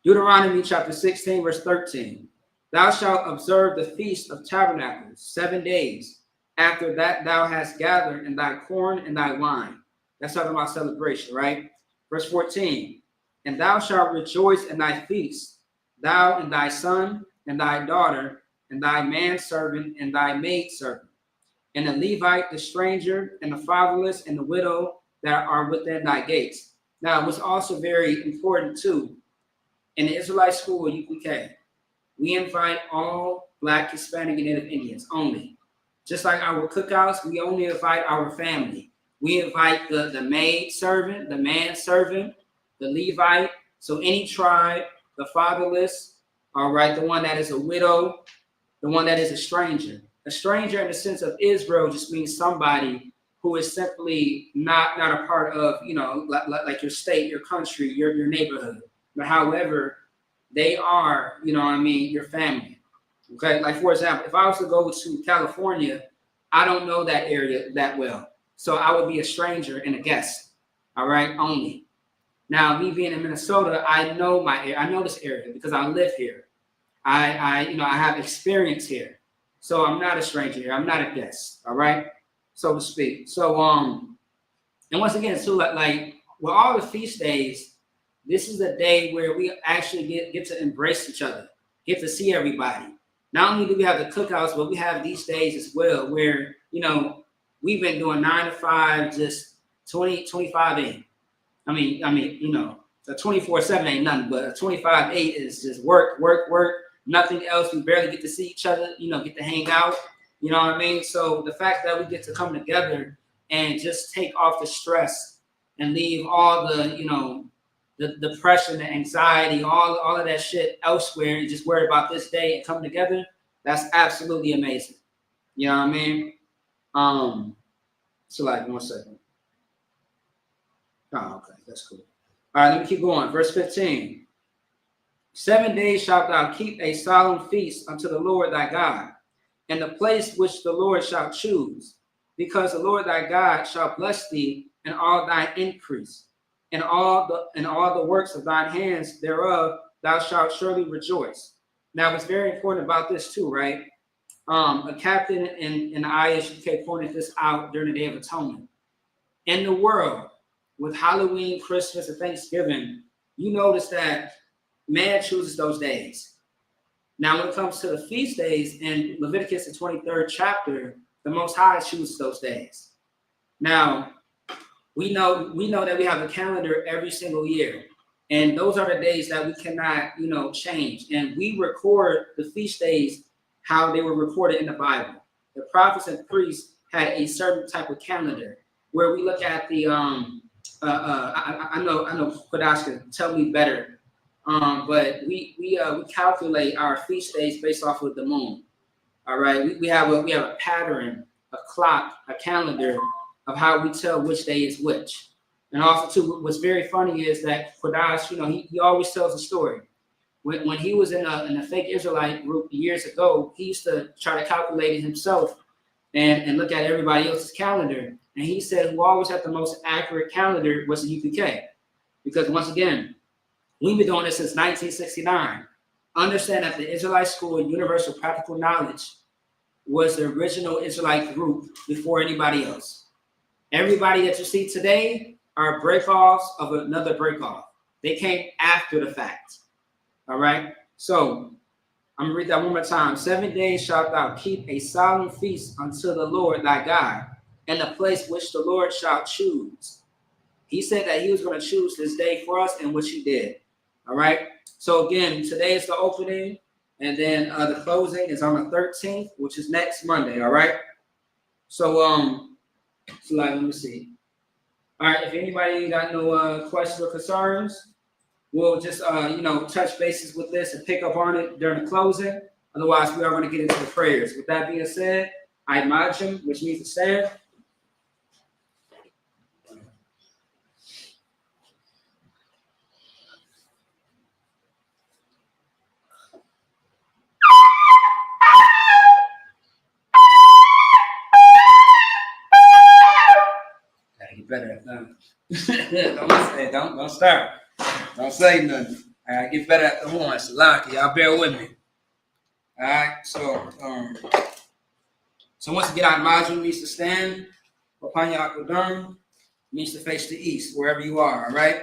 Deuteronomy chapter 16, verse 13. Thou shalt observe the feast of tabernacles 7 days. After that thou hast gathered in thy corn and thy wine. That's talking about celebration, right? Verse 14. And thou shalt rejoice in thy feast, thou and thy son and thy daughter and thy manservant and thy maidservant, and the Levite, the stranger, and the fatherless, and the widow that are within thy gates. Now, what's also very important too, in the Israelite school UPK, we invite all Black, Hispanic, and Native Indians only. Just like our cookouts, we only invite our family. We invite the maid servant, the manservant, the Levite, so any tribe, the fatherless, all right, the one that is a widow, the one that is a stranger. A stranger in the sense of Israel just means somebody who is simply not a part of, like your state, your country, your neighborhood. But however, they are, your family. Okay, like for example, if I was to go to California, I don't know that area that well. So I would be a stranger and a guest, all right, only. Now, me being in Minnesota, I know this area because I live here. I have experience here. So I'm not a stranger here. I'm not a guest, all right, so to speak. So, and once again, so like with all the feast days, this is a day where we actually get to embrace each other, get to see everybody. Not only do we have the cookouts, but we have these days as well where, we've been doing 9 to 5, just 25/8. I mean, you know, a 24/7 ain't nothing, but a 25/8 is just work, work, work, nothing else. We barely get to see each other, you know, get to hang out. You know what I mean? So the fact that we get to come together and just take off the stress and leave all the, you know, the depression, the anxiety, all of that shit elsewhere and just worry about this day and come together, that's absolutely amazing. You know what I mean? So like 1 second. Oh, okay, that's cool. All right, let me keep going. Verse 15. 7 days shalt thou keep a solemn feast unto the Lord thy God, in the place which the Lord shall choose, because the Lord thy God shall bless thee in all thy increase, and all the works of thine hands thereof thou shalt surely rejoice. Now, what's very important about this too, right? A captain in the ISUK pointed this out during the Day of Atonement. In the world, with Halloween, Christmas, and Thanksgiving, you notice that man chooses those days. Now, when it comes to the feast days in Leviticus, the 23rd chapter, the Most High chooses those days. Now, we know that we have a calendar every single year, and those are the days that we cannot, you know, change. And we record the feast days how they were recorded in the Bible. The prophets and priests had a certain type of calendar where we look at the I know Kodash can tell me better, but we calculate our feast days based off of the moon. All right, we have a pattern, a clock, a calendar of how we tell which day is which. And also too, what's very funny is that Kodash, you know, he always tells a story. When he was in a fake Israelite group years ago, he used to try to calculate it himself and look at everybody else's calendar. And he said who always had the most accurate calendar was the UPK. Because once again, we've been doing this since 1969. Understand that the Israelite School of Universal Practical Knowledge was the original Israelite group before anybody else. Everybody that you see today are break-offs of another break-off. They came after the fact. All right? So I'm gonna read that one more time. 7 days shalt thou keep a solemn feast unto the Lord thy God, in the place which the Lord shall choose. He said that he was going to choose this day for us, and which he did. All right. So again, today is the opening, and then the closing is on the 13th, which is next Monday. All right. So so like, let me see. All right. If anybody ain't got no questions or concerns, we'll just you know, touch bases with this and pick up on it during the closing. Otherwise, we are going to get into the prayers. With that being said, I imagine, which means to stand. Gotta get better at that. Don't start. Don't say nothing. All right, get better at the horns. Lock, y'all bear with me. All right, so once again, our module means to stand. Papanya Akudurn means to face the east, wherever you are, all right?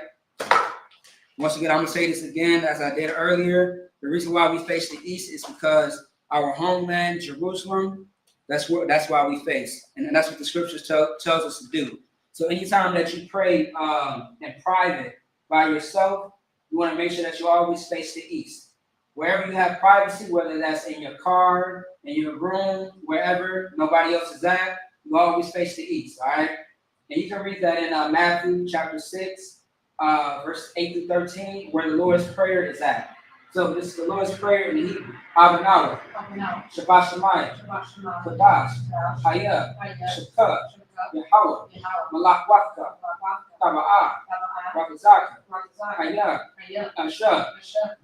Once again, I'm going to say this again, as I did earlier. The reason why we face the east is because our homeland, Jerusalem, that's why we face. And that's what the scriptures tells us to do. So anytime that you pray in private by yourself, you want to make sure that you always face the east. Wherever you have privacy, whether that's in your car, in your room, wherever nobody else is at, you always face the east, all right? And you can read that in Matthew chapter 6, verse 8 through 13, where the Lord's Prayer is at. So this is the Lord's Prayer in the Hebrew. Abanawa, Shabbat Shemayim, Kadash, Hayah, Shakah, Yahweh, Malach Waka, Taba'ah, Rakazaka, Hayah, Asha,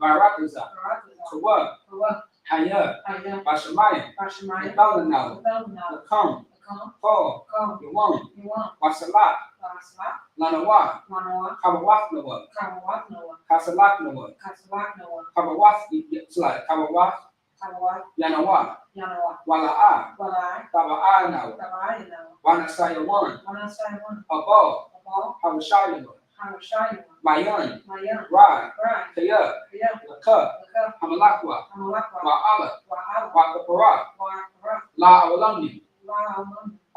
Barakaza, Kawah, Hayah, Bashamayim, Yadalanawa, Lakam, Paul, Yawam, Wasalat, Lanawa, Kabawafnawa, Kasalaknawa, Kabawaf, Yanawa, Wala'a, Taba'anawa, Wanasayawan, Abal, Habashayawa, Mayan, Ra, Kaya, Laka, Hamalakwa, Wa'ala, Wakapara, La Awalami,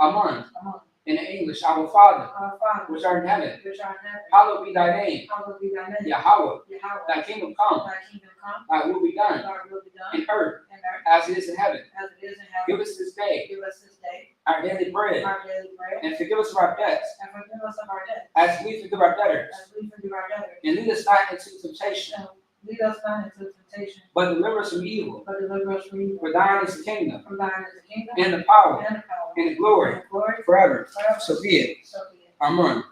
Amun. Amen. In the English, our Father, Our Father, which art in heaven, which art in heaven, hallowed be thy name. hallowed be thy name. Yahweh, Yahweh, thy kingdom come, thy kingdom come, thy will be done thy will be done in earth in earth as it is in heaven. as it is in Give heaven. us this day Give us this day our daily bread, our daily bread, and forgive us of our debts, and forgive us of our debts, as we forgive our debtors. as we forgive our debtors. And lead us not into temptation, And lead us not into temptation, but deliver us from evil. but deliver us from evil. For thine is the kingdom, For thine is the kingdom, and the power, and the power, and the glory, and the glory, forever. forever. So be it. So be it. Amen. Amen.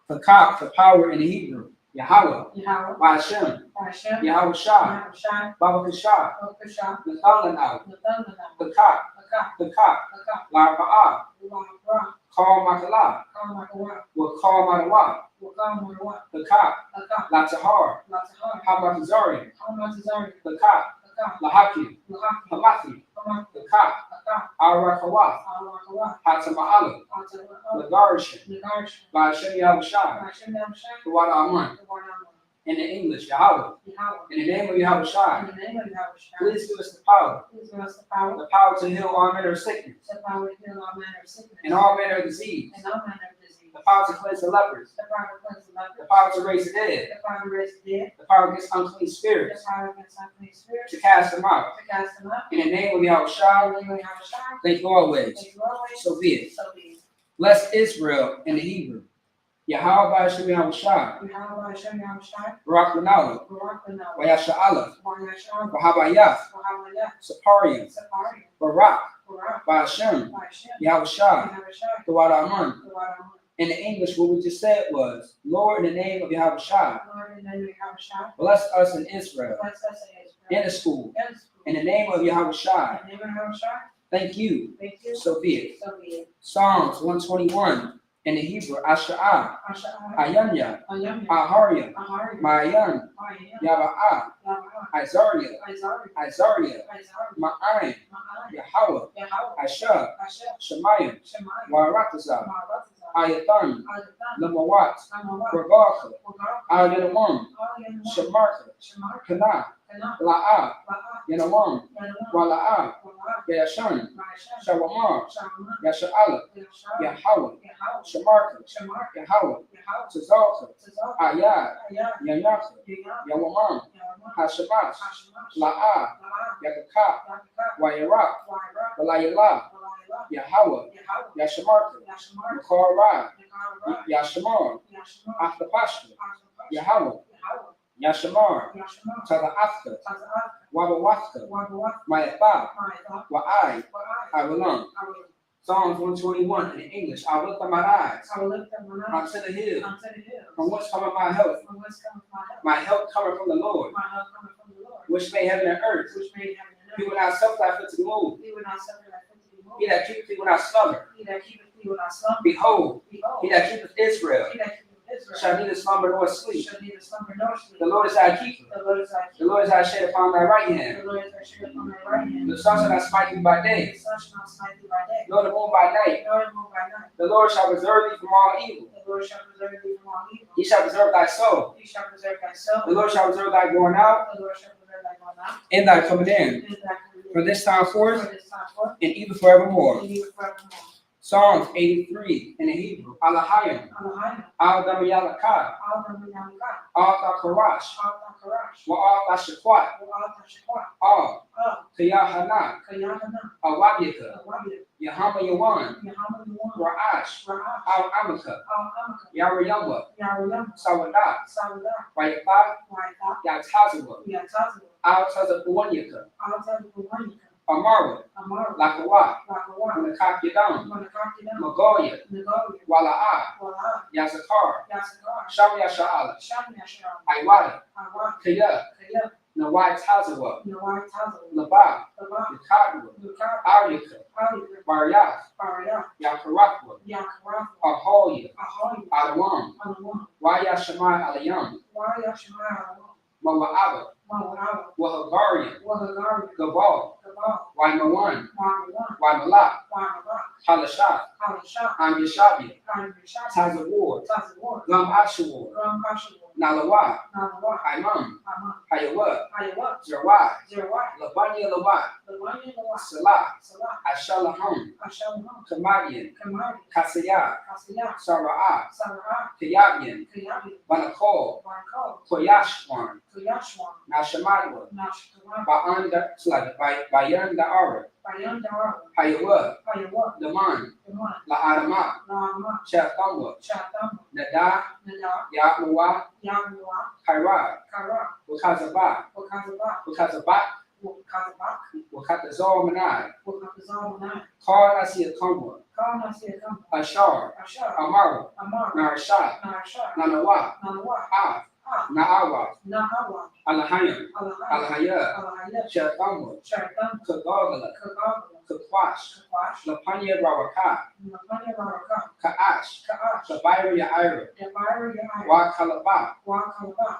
The cock, the power in the Hebrew, Yahweh, Yahweh, by Hashem, Hashem, Yahweh Shah, Yahweh Shai, Baba Kashah, Okashah, the Thalanau, Nathanael, the cock, Akah, the cock, Akah, La Ba'ah, Uwakra, Call Makala, Kamakawa, will call Madawa, Wakamarawa, the cock, Akah, La Tahar, Latahar, Hamakazari, Hamatazari, the cock, Akah, La Haki, Lahaki, Hamathi, Hamak, the cock, Akah, Arakawath, Awakawa, Hatama'ala, Atawa, the Garishan, Nagarish, by Hashem Yahweh Shah, Hashem Yahshai, the Wada Aman. the one In the English, Yahweh, Yahweh. in the name of Yahweh Shah, In the name of Yahweh, please give us the power please give us the power to heal all manner of sickness to heal all manner of sickness and all manner of disease, and all manner of disease. the power to cleanse the lepers, The power to cleanse the the leper, power to raise the dead, the power to raise the dead, the power against unclean the spirits, power against unclean spirits, to cast them out. to cast them out. In the name of Yahweh Shah, In the name of Yahweh, thank you always. thank you always. So be it. So be it. Bless Israel in the Hebrew. Yahweh by Hashem Yahweh Shah, Yahweh Hashem Yahweh, Barak Lanawa, Barak Lanawa, Vayasha Allah, Vayasham, Vahabayah, Vahavayah, Saparian, Sapari, Barak, Barak, by Hashem, Hashem, Yahweh Shah, Yahweh, the Wada Aman. the Wadaman. In the English, what we just said was, Lord, in the name of Yahweh Shah, Lord, in the name of Yahweh, bless us in Israel, bless us in Israel. in the school, In the school. in the name of Yahweh Shah. In the name of Yahweh, Thank you. thank you. So be it. So be it. Psalms 121 in the Hebrew, Asha'ah, Asha'ah, Ayanya, Ayam, Aharia, Ahari, Mayan, Ayam, Yaba'ah, Yahweh, Izaria, Isari, Izaria, Isari, Ma'ayin, Ma'ai, Yahweh, Yahweh, Ashah, Asher, Shemayim, Shemai, Waratazah, Maratazah, Ayathan, Adatan, Lamawat, Samawat, Rabaka, Wagak, Ayanawan, Ayaman, Shemarka, Shemar, Kana, Kana, La'ah, La'a, Yanawam, Yanam, Wala'ah, Wala, Yashan, Maisha, Shawamar, Shama, Yasha'ala, Yashar, Yahweh, Yahweh, Shemarka, Shamar, Yahweh, Yahweh, Tzalka, Tzazal, Ayad, Ayah, Yanyaka, Yayah, Yawamam, Yahweh, Hashemash, Hashemash, La'ah, La'a, Yakaka, Yakaka, Wayarak, Waira, Walayala, Walayla, Yahweh, Yahweh, Yashamarka, Yashmar, Makarah, Yakara, Yashamar, Yashmar, Aftapashka, Ashmash, Yahweh, Yahweh, Yashamar, Yashmar, Tada'afka, Taza'at, Wabawafka, Wabawat, Mayatha, Ma'itha, Wa'ai, Wa'ai, Awalam. I will Psalms 121 in English. I lift up my eyes lift up my eyes unto the hill, unto the hills, from whence cometh my help. from whence cometh my help. My help cometh from the Lord, My help cometh from the Lord, which made heaven and earth. which made heaven and He earth. will not suffer thy foot to move. He will not suffer thy foot to be moved. He that keepeth thee will not slumber. He that keepeth thee will not slumber. Behold, Behold, he that keepeth Israel he that keepeth Israel shall neither slumber nor sleep. shall neither slumber nor sleep. The Lord is thy keeper. The Lord is thy The Lord is thy shade upon thy right hand. The Lord is thy shield upon thy right hand. The sun shall not smite thee by The day, sun shall not smite thee by day, nor the moon by night. nor the moon by night. The Lord shall preserve thee from all evil. The Lord shall preserve thee from all evil. He shall preserve thy soul. He shall preserve thy soul. The Lord shall preserve thy going out The Lord shall preserve thy going out and thy coming in, and thy coming in. from this time forth From this time forth and even forevermore. and even forevermore. Psalms 83 in the Hebrew. Alahayim, Alahayim, Al-Damayalakah, Al-Damayalakah, Al-Takarash, Al-Takarash, Wa-Al-Tashakwat, Al-Tashaqwa, Al-Kiyahana, Kayahana, Awabiyaka, Al-Wabiyah, Yahama Yawan, Yahama Yuwan, Ra'ash, Ra'ash, Al-Amaka, Al-Amaka, Yarayama, Yarayam, Sawadah, Sawadah, Rayatha, Waitha, Yatazawa, Yatazawa, Al-Tazabuanyaka, Al-Tazabuwanika, Amara, Amara, Lakawa, Lakawa, Manakakidam, Manakakidam, Magoya, Nagoya, Wala'ah, Wala, Yazakar, Yasakar, Shamya Sha'ala, Shamyashar, Iwada, Awa, Kaya, Kaya, Nawai Tazawa, Nawai Tazawa, Labah, Laba, Yakadwa, Lukar, Aryaka, Alika, Baryah, Paraya, Yakarakwa, Yakarafa, Ahoya, Ahoy, Adawam, Alawam, Waya Shemai Alayam, Waya Shemaya, Mawa'aba, Mawawa, Wahagarian, Wahagari, Gabal, Gabal, Waimawan, Wamawan, Waimalak, Wamaba, Halashat, Halasha, Amyashabia, Kanrisha, Tazawar, Tazawar, Gum Ashawar, Ram Hashawar, Nalawa, Nalawa, Imam, Amam, Hayawa, Hayawa, Zerai, Zerai, Labanya Lawa, Lawanya Lawa, Salah, Salah, Ashalaham, Ashalom, Kamadian, Kamari, Kasaya, Kasiyah, Sara'ah, Sarah, Kayabian, Kayabi, Banakol, Barako, Koyashwan, Kuyashwan, Nashamadwa, Nashkawan, Bayan Da'ara, Bayan Dara, Hayawa, Hayawa, Laman, Yaman, La'adama, Lama, Chathamwa, Shatam, Nada, Nada, Ya'muwa, Yamua, Kairad, Kara, Wakazabah, Wakazaba, Wakazabak, Wakazabak, Wakatazor Manai, Wakazalmanai, Karnasi Akamwa, Karnasi Agam, Ashar, Ashar, Amaru, Amar, Narashat, Narasha, Nanawa, Nanawa, Av, Ah, Na'awa, Nahawa, Alahayim, Alahai, Alahaya, Alahaya, Shathamwa, Sharatam, Kagagala, Kagala, Kakwash, Kakwash, Lapanya Rawaka, Napanya Baraka, Ka'ash, Ka'ash, Kabaira Ya'ira, Jabari Yahai, Wa Wakalaba,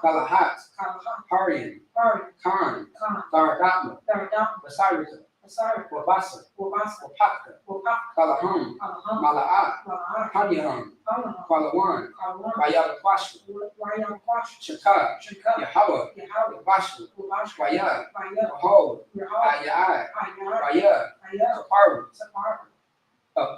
Galahat, Kalaha, Harian, Hari, Khan, Khan, Garadatma, Daradam, Basarika, Asari, Wabasa, Wabasa, Wapaka, Wapa, Kalaham, Alaham, Mala'at, Malahar, Hanyaham, Alaham, Kwalawan, Kalwan, Bayalakwashu, Wayam Kwash, Shaka, Shaka, Yahweh, Yahweh, Wabashu, Wabash, Waya, Vaya, Behold, Yahweh, Ayai, Ayar, Waya, Ayar, Kaparu, Sapar,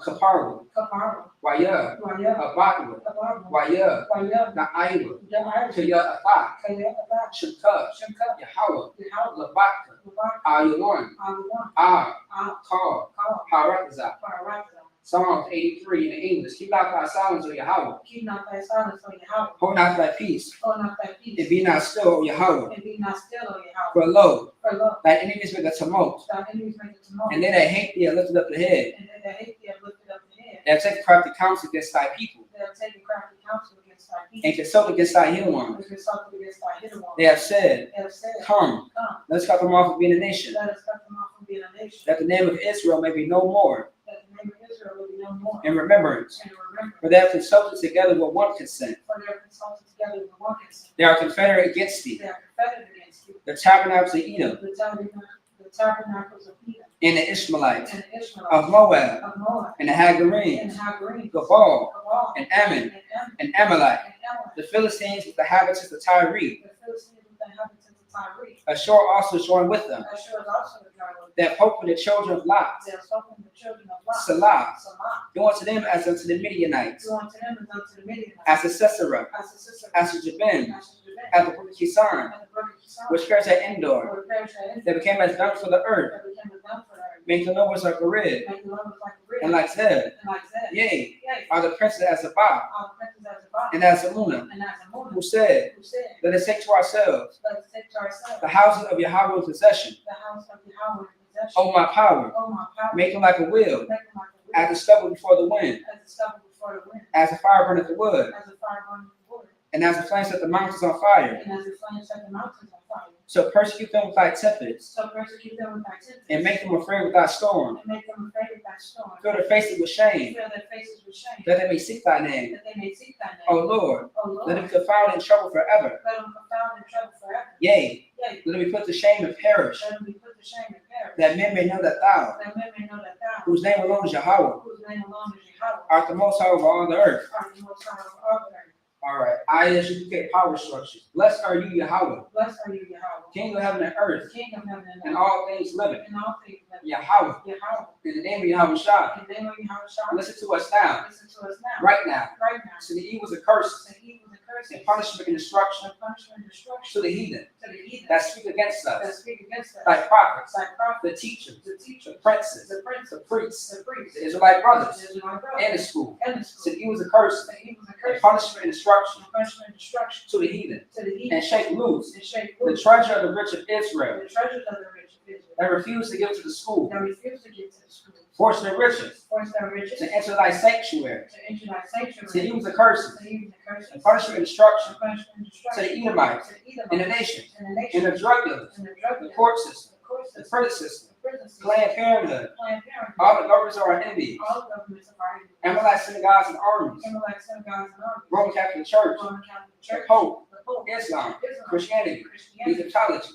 Kaparu, Kapar, Waya, Vaya, Abatwa, Kabar, Waya, Vaya, Na'aiwa, Jahai, Kaya Afa, Kaya, Abad, Shaka, Shaka, Yahweh, Yahweh, Labaka, Wabar, Ayawan, Alwan, Ah, Al, Kar, Kal, Harakazah. Parakza, Psalms 83 in the English. Keep not thy silence, O Yahweh. keep not thy silence, O Yahweh, Hold not thy peace, hold not thy and peace, be not still, O Yahweh. and be not still, O Yahweh, For lo, for lo, thy enemies make a tumult, thy enemies make a tumult, and they that hate thee are lifted up the head. and they that hate thee have lifted up the head, They have taken crafty counsel against thy people, they have taken crafty counsel against thy people, and consulted against thy hidden ones. and consulted against thy hidden ones. They have said, They have said, Come, Come, let's cut them off from being a nation, let us cut them off from being a nation, that the name of Israel may be no more that the name of Israel will be no more, in remembrance. and remember, For they have consulted together with one consent. for they are consulted together with one consent. They are confederate against thee. They are confederate against you. The tabernacles of Edom, The tabernacles of Edom, and the Ishmaelites, and the Ishmaelites, of Moab, of Moab, and the and Hagarenes, Hagarenes, Gabal, Gabal, and Ammon, and Ammon, and Amalek, and Amalek, the Philistines with the habitants of Tyre, the Philistines with the inhabitants of Tyre. Ashur also joined with them. Ashur is also a dry one. They have hope for the children of Lot, They have spoken the children of Lot. Salah, Salah. do unto them as unto the Midianites, Do unto them as unto the Midianites. as to Sisera, As the sister. as to Jabin, As to Jabin. as the brook of Kisan, And the brook of Kisan. which perished at Endor. Or perished at Endor. They became as dung for the earth, That became a dung for the earth. make the nobles like a rib, Make the lovers like a rib. and like Zeb. And like Zeb. Yea, Yea. are the princes as Zabah, Our princes as a body. and as Amunah, And as a woman. who said, Who said, Let us take to ourselves let us take to ourselves the houses of Yahweh in possession. the house of Yahweh in possession. O my power, Oh, my power. make them like a wheel, Make them like a as rib. the stubble before the wind, As the stubble before the wind. as the fire burneth the wood, As the fire burning the wood. and as the flames set the mountains on fire. And as the flames set the mountains on fire. So persecute them with thy tempests, So persecute them with thy tempest. and make them afraid with thy storm. And make them afraid of thy storm. Fill their faces with shame, Fill their faces with shame. that they may seek thy name. That they may seek thy name. O Lord, O Lord. let them be confounded in trouble forever. Let them confound in trouble forever. Yea, Yea. let them be put to shame and perish, Let them be put to shame and perish. that men may know that thou, That men may know that thou, whose name alone is Yahweh, whose name alone is Yahweh, art the most high over all the earth. art the most high of all the earth. All right, ISUPK power structures. Blessed are you, Yahweh, Blessed are you, Yahweh, King of heaven and earth, King of heaven and and earth, all things living. and all things that Yahweh, Yahweh, in the name of Yahweh Shah, in the name of Yahweh Shah, listen to us now, listen to us now, right now. right now. To the evils and curses, The evil and curses, and punishment and destruction and punishment and destruction to the heathen to the heathen that speak against that us, speak against us, thy prophets, thy prophets, the teachers, the the teachers, princes, the princes, the priests, the priests, the Israelite brothers, the Israelite brothers, and the school. and the To school, the evils and curses, the evil and and curses, punishment and destruction and punishment and destruction to the heathen, to the heathen, and shake loose and shake the loose treasure of the rich of Israel, the treasures of the rich of Israel, that refuse to give to the school, that refuse to give to the school, force their riches, force their riches to enter thy sanctuary, to enter thy to the sanctuary, evils and curses, the evil and curses, and punishment and destruction and punishment and to destruction the Edomites, to the Edomites, in the nations, in the in nation, the drug dealers, in the drug the dealers, court system, the court the system, prison system, the prison system, Planned Parenthood, Planned Parenthood, all the governments are our enemies, all the governments of our enemies, Amalek synagogues and armies, Amalek synagogues and armies, Roman Catholic Church, Roman Catholic the Church, Pope, the Pope, Islam, Islam, Christianity, Christianity, Egyptology,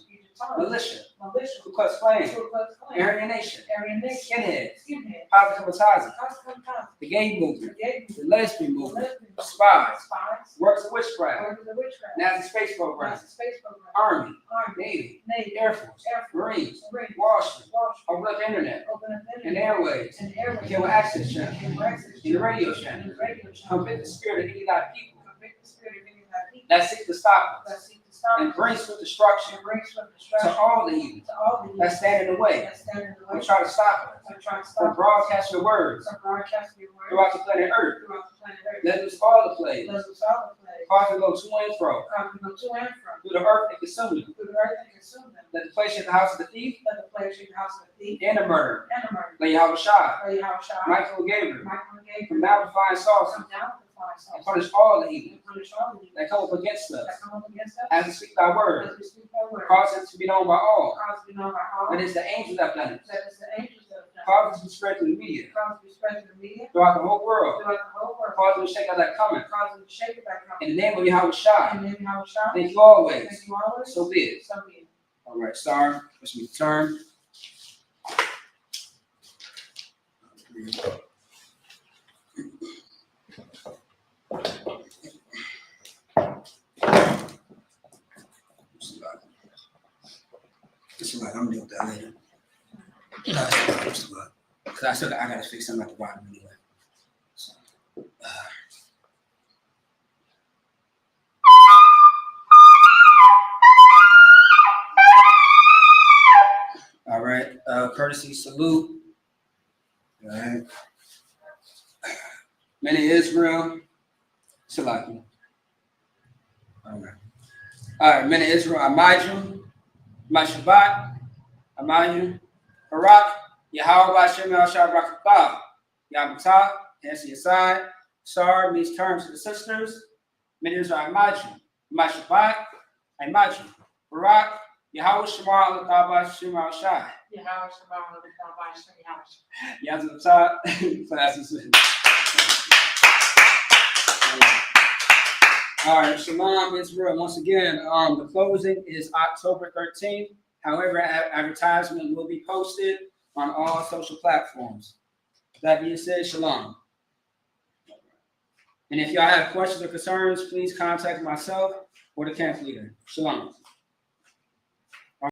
militia, militia, Ku Klux Klan, Ku Klux Klan, Aryan Nation, Aryan Nation, skinheads, skinhead, Positivizing, Cosmopolitan, the gay movement, the the lesbian movement, lesbian, spies, spies, works of witchcraft, workers of witchcraft, Nazi space program, Nazi space program, Army, Army, Navy, Navy, Air Force, Air Force, Marines, Marines, Wall Street, Wall Street, open up the internet, open up the and internet, airways, and airways, cable access channel, cable access and the channel, radio and channel. the radio channel, Convict the spirit of any thy people convict the spirit of any of thy people that seek to stop that us, seek to stop and us, bring swift destruction and brings from to destruction all the evil to all the that evil stand in the way that stand in the and way, try to stop us that try to from stop us broadcasting your words from broadcasting your word throughout the planet Earth. throughout the planet Earth. Let us all the plagues Let us all the plagues cause to go to and fro cause to go to and from through the earth and consume them. through the earth and consume them. Let the place shake the house of the thief Let the plague shake the house of the thief and the murderer. and the murderer. Let Yahweh Shai, Lay Yahweh Shai, Michael and Gabriel, Michael and Gabriel, from now to find sauce come down to find and us punish all the evil and punish all the evil that come up against us that come up against us as we speak thy word. as we speak thy word. Cause it to be known by all. Cause to be known by all. That is the angels that have done it. That is the angels that have done. Cause it to be spread through the media Cause to be spread to the media throughout the whole world. throughout the whole world. Cause it to shake out that coming. Cause them to shake it back up. In the name of Yahweh Shai. And then Yahweh Shai. Thank you always. Thank you always. So be it. So be it. All right, star. Let's return. It's like I'm gonna deal with that later. Because I gotta fix something at the bottom anyway. So, all right, courtesy salute. All right. Men of Israel, Salaki. All right, men of Israel, Amaju, Mashabat, Amaju, Barak, Yahweh Bashem El Shabrakatah, Yabutah, hands to your side. Sar means terms to the sisters. Men of Israel, Amaju, Mashabat, Amaju, Barak, Yahweh Shema Al-Kabah Shema Shai. Yahweh Shabbat, Yazoo top classes. All right, Shalom Israel. Once again, the closing is October 13th. However, advertisement will be posted on all social platforms. That being said, Shalom. And if y'all have questions or concerns, please contact myself or the camp leader. Shalom.